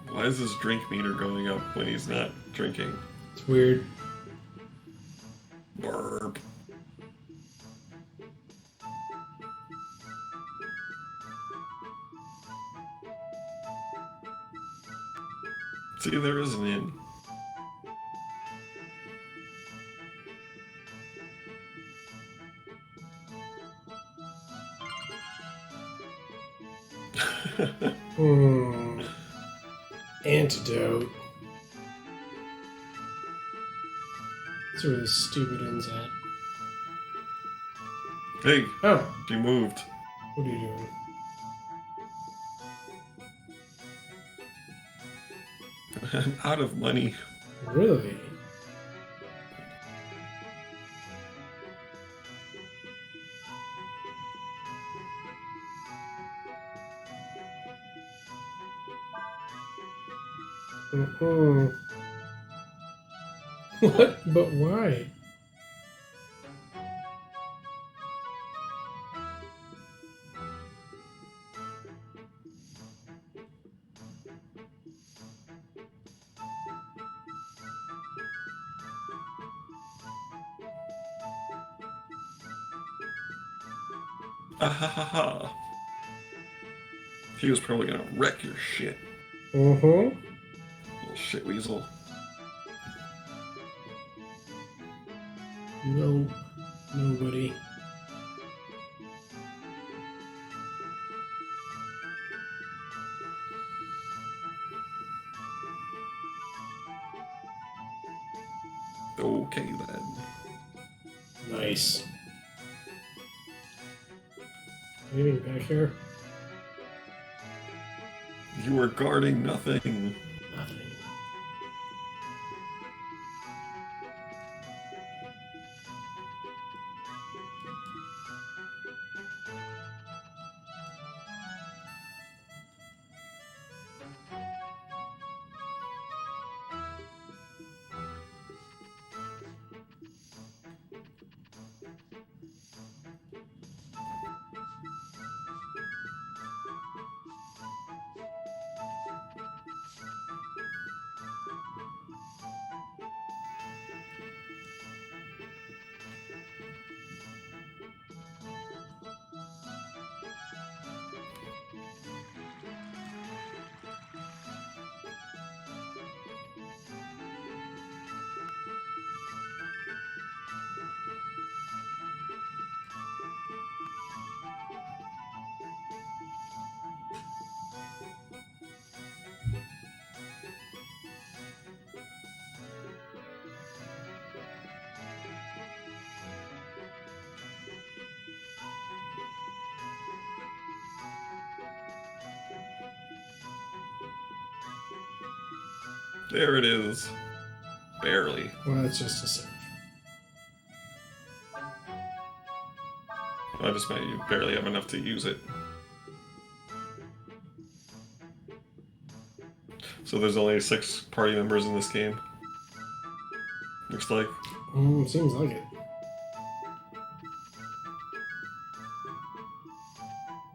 Why is his drink meter going up when he's not drinking? It's weird. Burp. See, there is an inn. Antidote. That's where the stupid end's at. Hey, Oh, she moved. what are you doing? I'm out of money. Really? What? But why? Ah ha ha ha. He was probably gonna wreck your shit. Mm-hmm. Little shit weasel. No, nobody. Okay then. Nice. Anything back here? You were guarding nothing. Nothing. There it is. Barely. Well, that's just a save. I just meant you barely have enough to use it. So there's only 6 party members in this game. Looks like. Seems like it.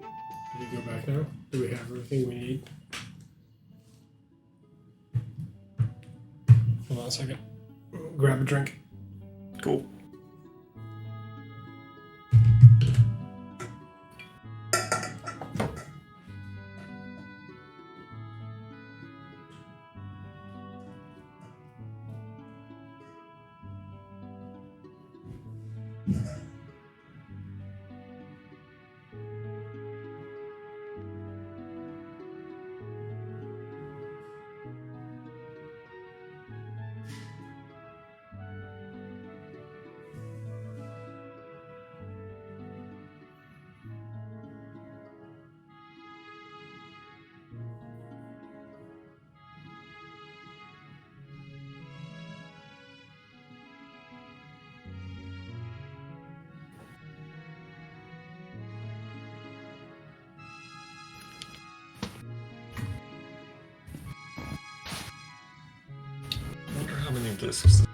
Do we go back now? Do we have everything we need? Hold on a second. Grab a drink. Cool. I wonder how many discs.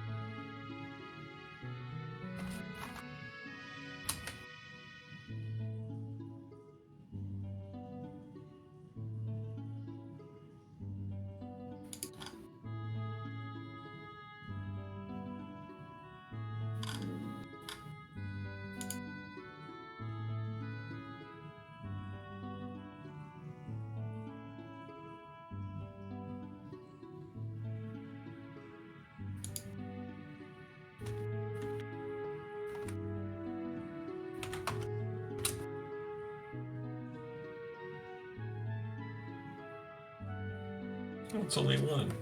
Oh, it's only one.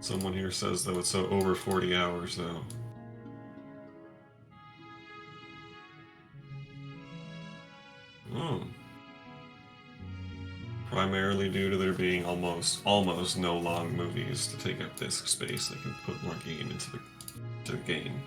Someone here says, though, it's over 40 hours, though. Hmm. Primarily due to there being almost no long movies to take up disk space, they can put more game into the game.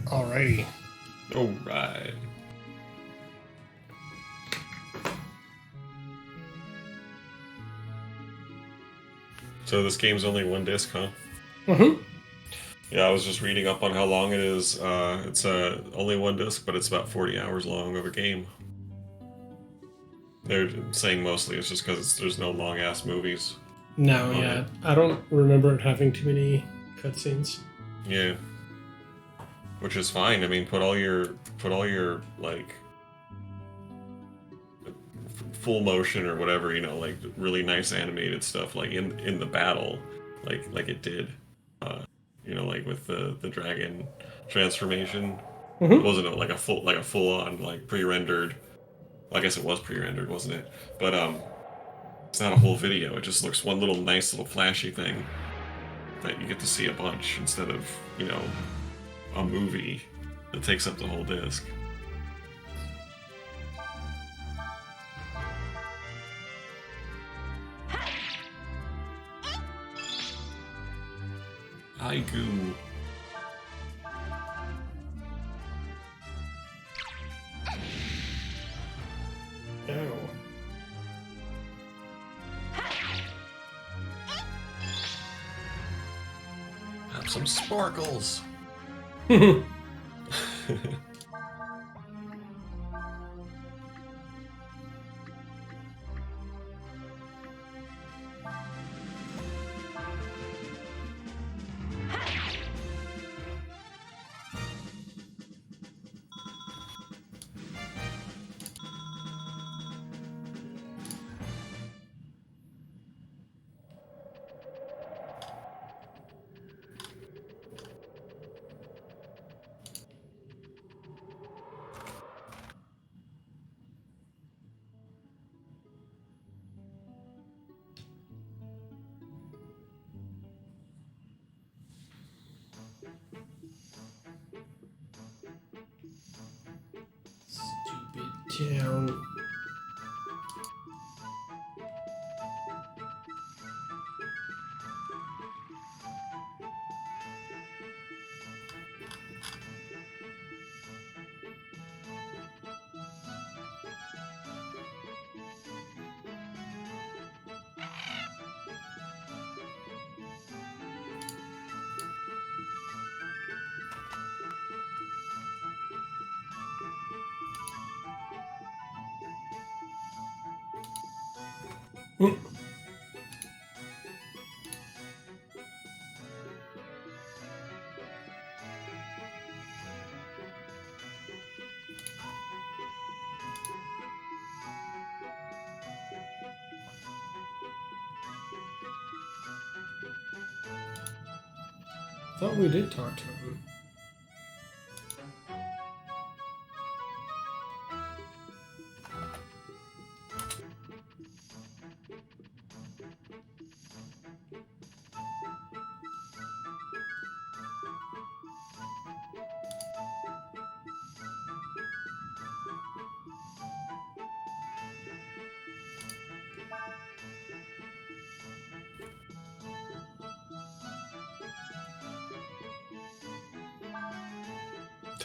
Alrighty. Alright. So this game's only one disc, huh? Mm-hmm. Yeah, I was just reading up on how long it is. It's only one disc, but it's about 40 hours long of a game. They're saying mostly it's just because there's no long-ass movies. No, yeah. I don't remember it having too many cutscenes. Yeah. Which is fine. I mean, put all your like full motion or whatever, like really nice animated stuff, like in the battle, like it did, like with the dragon transformation. It Mm-hmm. wasn't like a full on like pre-rendered. Well, I guess it was pre-rendered, wasn't it? But it's not a whole video. It just looks one little nice little flashy thing that you get to see a bunch instead of a movie that takes up the whole disc. Haiku. Oh. Have some sparkles. Stupid town. Thought we did talk to him.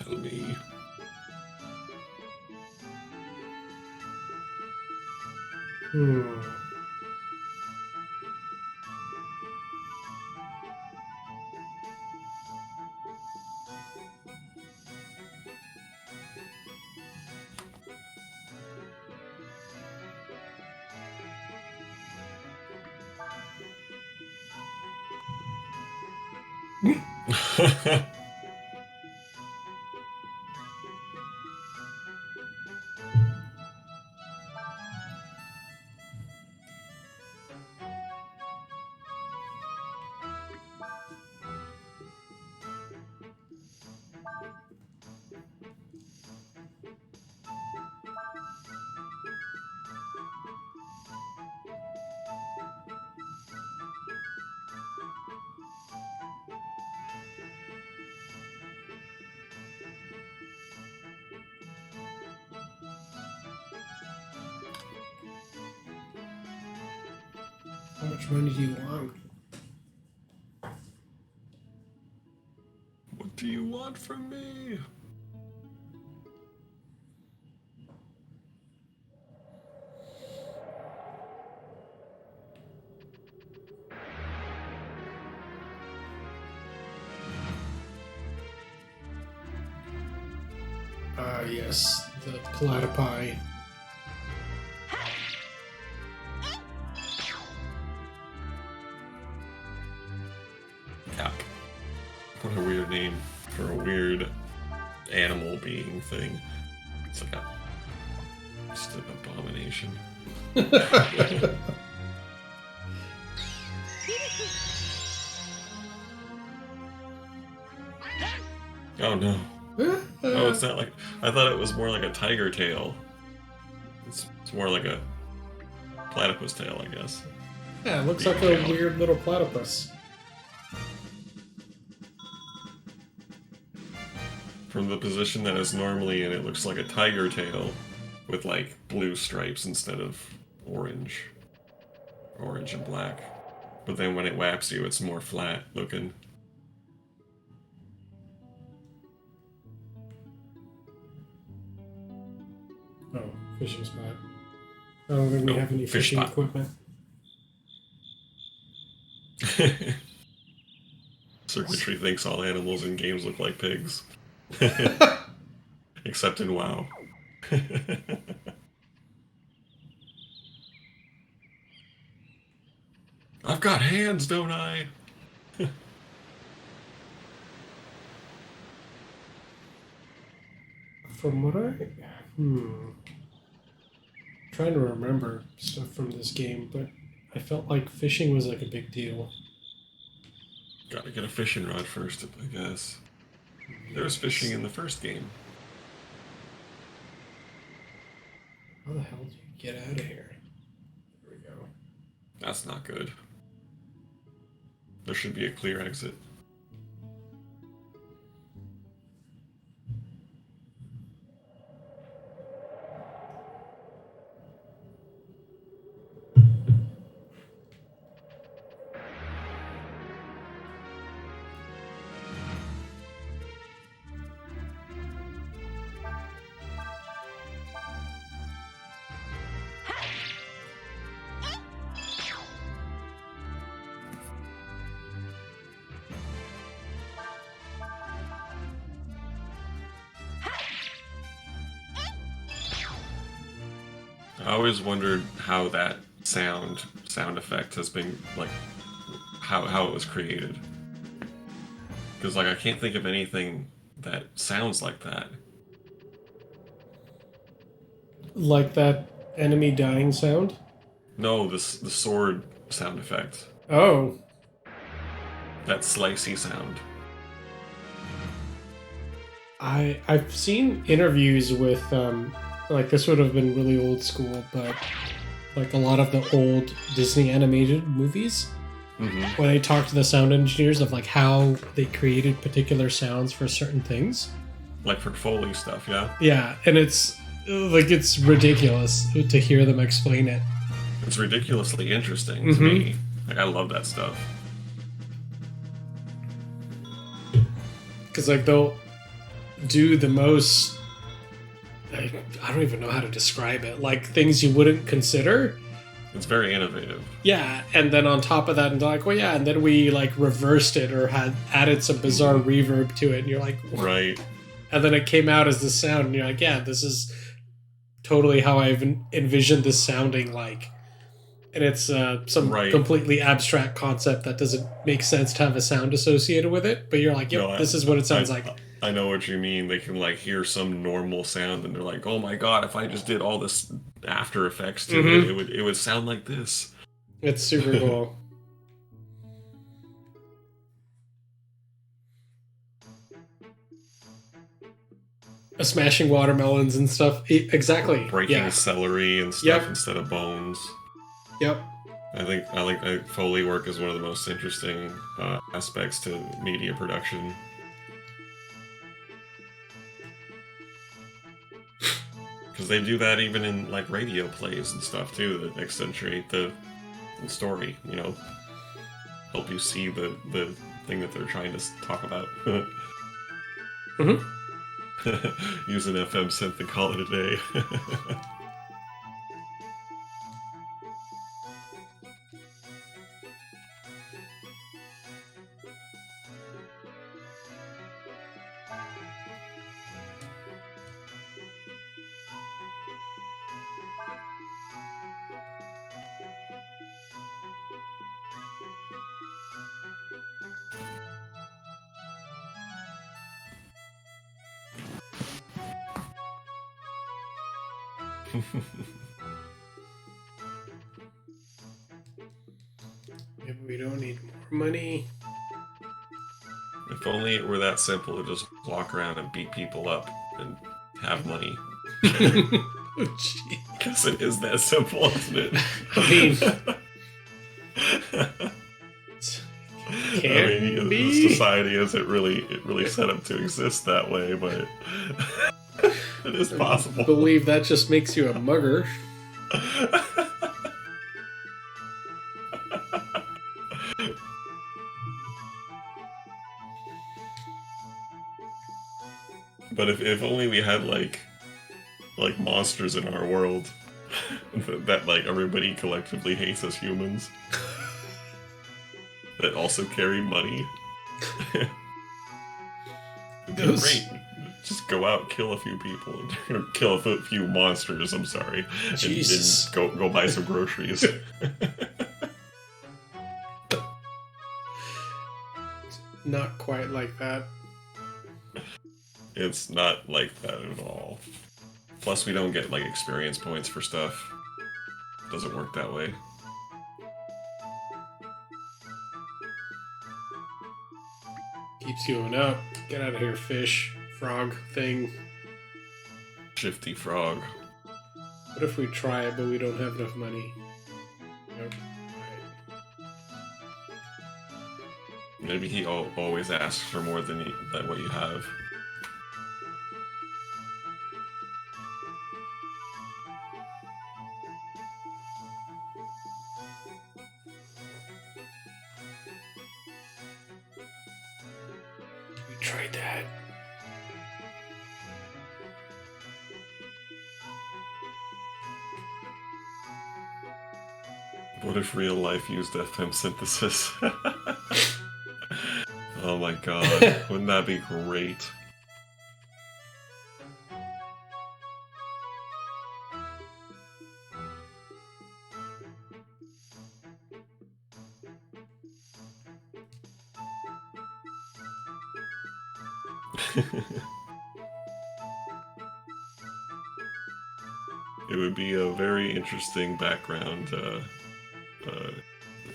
Tell me. How much money do you want? What do you want from me? Yes, the platypi. Yeah. What a weird name for a weird animal being thing. It's like just an abomination. Oh no. Oh, it's not like... I thought it was more like a tiger tail. It's more like a platypus tail, I guess. Yeah, it looks like a weird little platypus. From the position that it's normally in, it looks like a tiger tail with like blue stripes instead of orange. Orange and black. But then when it whaps you, it's more flat looking. Oh, fishing spot. I don't think we have any fishing equipment. Circuitry thinks all animals in games look like pigs. Except in WoW. I've got hands, don't I? From what trying to remember stuff from this game, but I felt like fishing was like a big deal. Gotta get a fishing rod first, I guess. There was fishing in the first game. How the hell do you get out of here? There we go. That's not good. There should be a clear exit. I always wondered how that sound effect has been, like, how it was created. Because, like, I can't think of anything that sounds like that. Like that enemy dying sound? No, the sword sound effect. Oh. That slicey sound. I've seen interviews with like this would have been really old school, but like a lot of the old Disney animated movies, when they talk to the sound engineers of like how they created particular sounds for certain things. Like for Foley stuff, yeah? Yeah, and it's like it's ridiculous to hear them explain it. It's ridiculously interesting to me. Like, I love that stuff. Because like do the most. I don't even know how to describe it. Like things you wouldn't consider. It's very innovative. Yeah, and then on top of that, and they're like, well, yeah, and then we like reversed it or had added some bizarre reverb to it, and you're like, what? Right. And then it came out as this sound, and you're like, yeah, this is totally how I've envisioned this sounding like. And it's some Right. completely abstract concept that doesn't make sense to have a sound associated with it, but you're like, yep, No, this is what it sounds like. I know what you mean. They can like hear some normal sound and they're like, "Oh my god, if I just did all this After Effects to it, it would sound like this." It's super cool. Smashing watermelons and stuff. Exactly. Breaking celery and stuff instead of bones. Yep. I think Foley work is one of the most interesting aspects to media production. Because they do that even in like radio plays and stuff too, that accentuate the story. You know, help you see the thing that they're trying to talk about. Use an FM synth and call it a day. Maybe we don't need more money. If only it were that simple to just walk around and beat people up and have money. Because it is that simple, isn't it? I mean, can be. Society isn't really set up to exist that way, but it is possible. I believe that just makes you a mugger. But if only we had like monsters in our world that like everybody collectively hates as humans that also carry money. It'd be great. Just go out, kill a few people, or kill a few monsters. I'm sorry, and go buy some groceries. Not quite like that. It's not like that at all. Plus, we don't get like experience points for stuff. It doesn't work that way. Keeps going up. Get out of here, fish, frog thing. Shifty frog. What if we try it, but we don't have enough money? Nope. Maybe he always asks for more than what you have. We tried that. What if real life used FM synthesis? Oh my god, wouldn't that be great? It would be a very interesting background.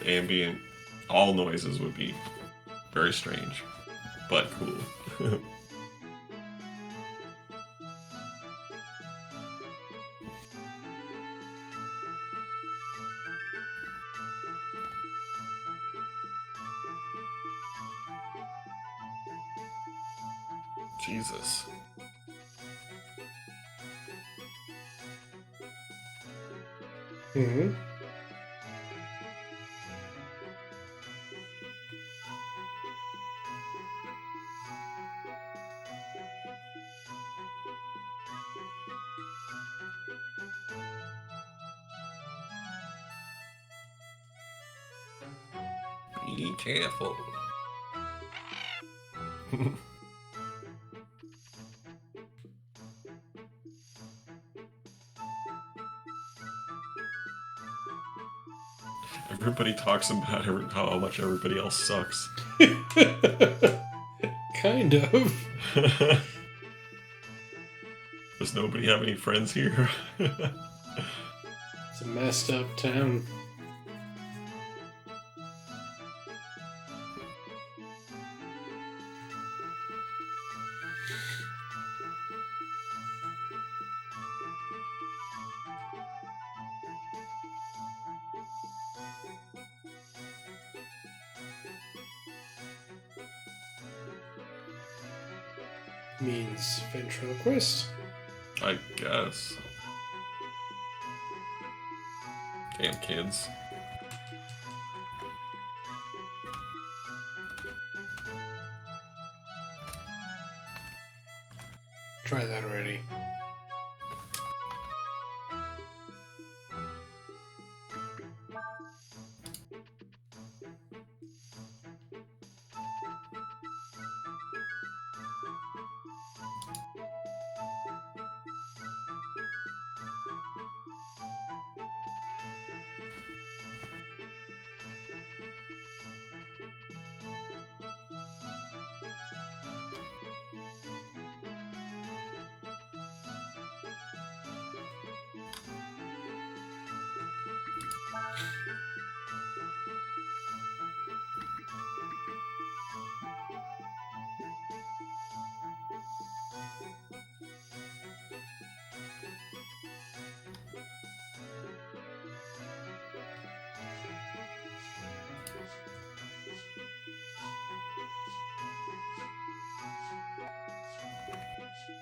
Ambient, all noises would be very strange, but cool. Jesus. Mm-hmm. Be careful. Everybody talks about how much everybody else sucks. Kind of. Does nobody have any friends here? It's a messed up town. Means ventriloquist. I guess. Damn kids. Try that already.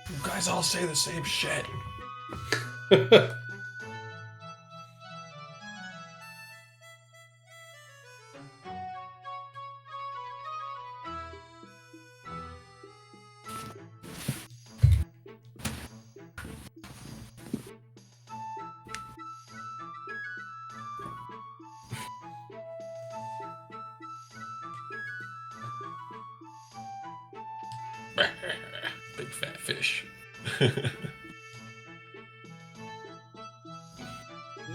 You guys all say the same shit. Big fat fish.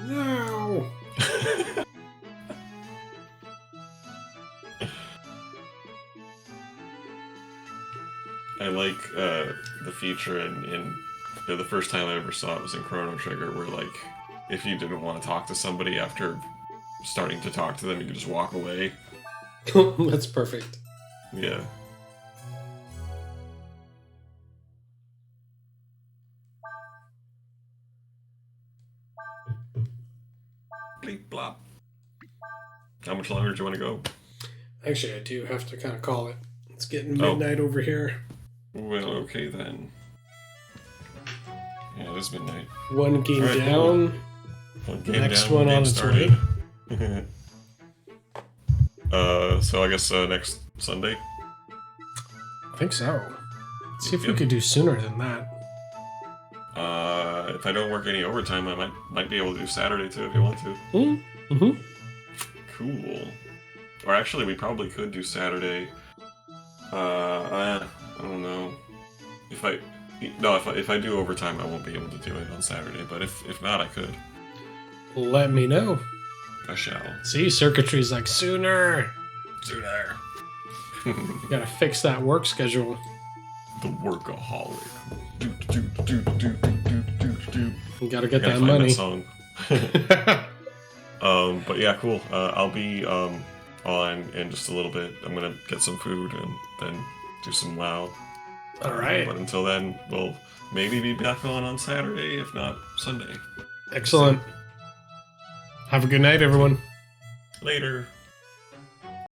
No. I like the feature in the first time I ever saw it was in Chrono Trigger, where like if you didn't want to talk to somebody after starting to talk to them, you could just walk away. That's perfect. Yeah. Bleep blop. How much longer do you want to go? Actually, I do have to kind of call it. It's getting midnight over here. Well, okay then. Yeah, it is midnight. One game All right, down. One game Next down, one game on its started. way. So I guess next Sunday. I think so. Let's see if we could do sooner than that. If I don't work any overtime, I might be able to do Saturday too if you want to. Mm-hmm. Cool. Or actually, we probably could do Saturday. I don't know. If I do overtime, I won't be able to do it on Saturday. But if not, I could. Let me know. I shall. See, circuitry's like sooner. Sooner. Gotta fix that work schedule. The workaholic. You gotta get Gotta that find money. That song. But yeah, cool. I'll be on in just a little bit. I'm gonna get some food and then do some WoW. All right. But until then, we'll maybe be back on Saturday, if not Sunday. Excellent. Have a good night, everyone. Later.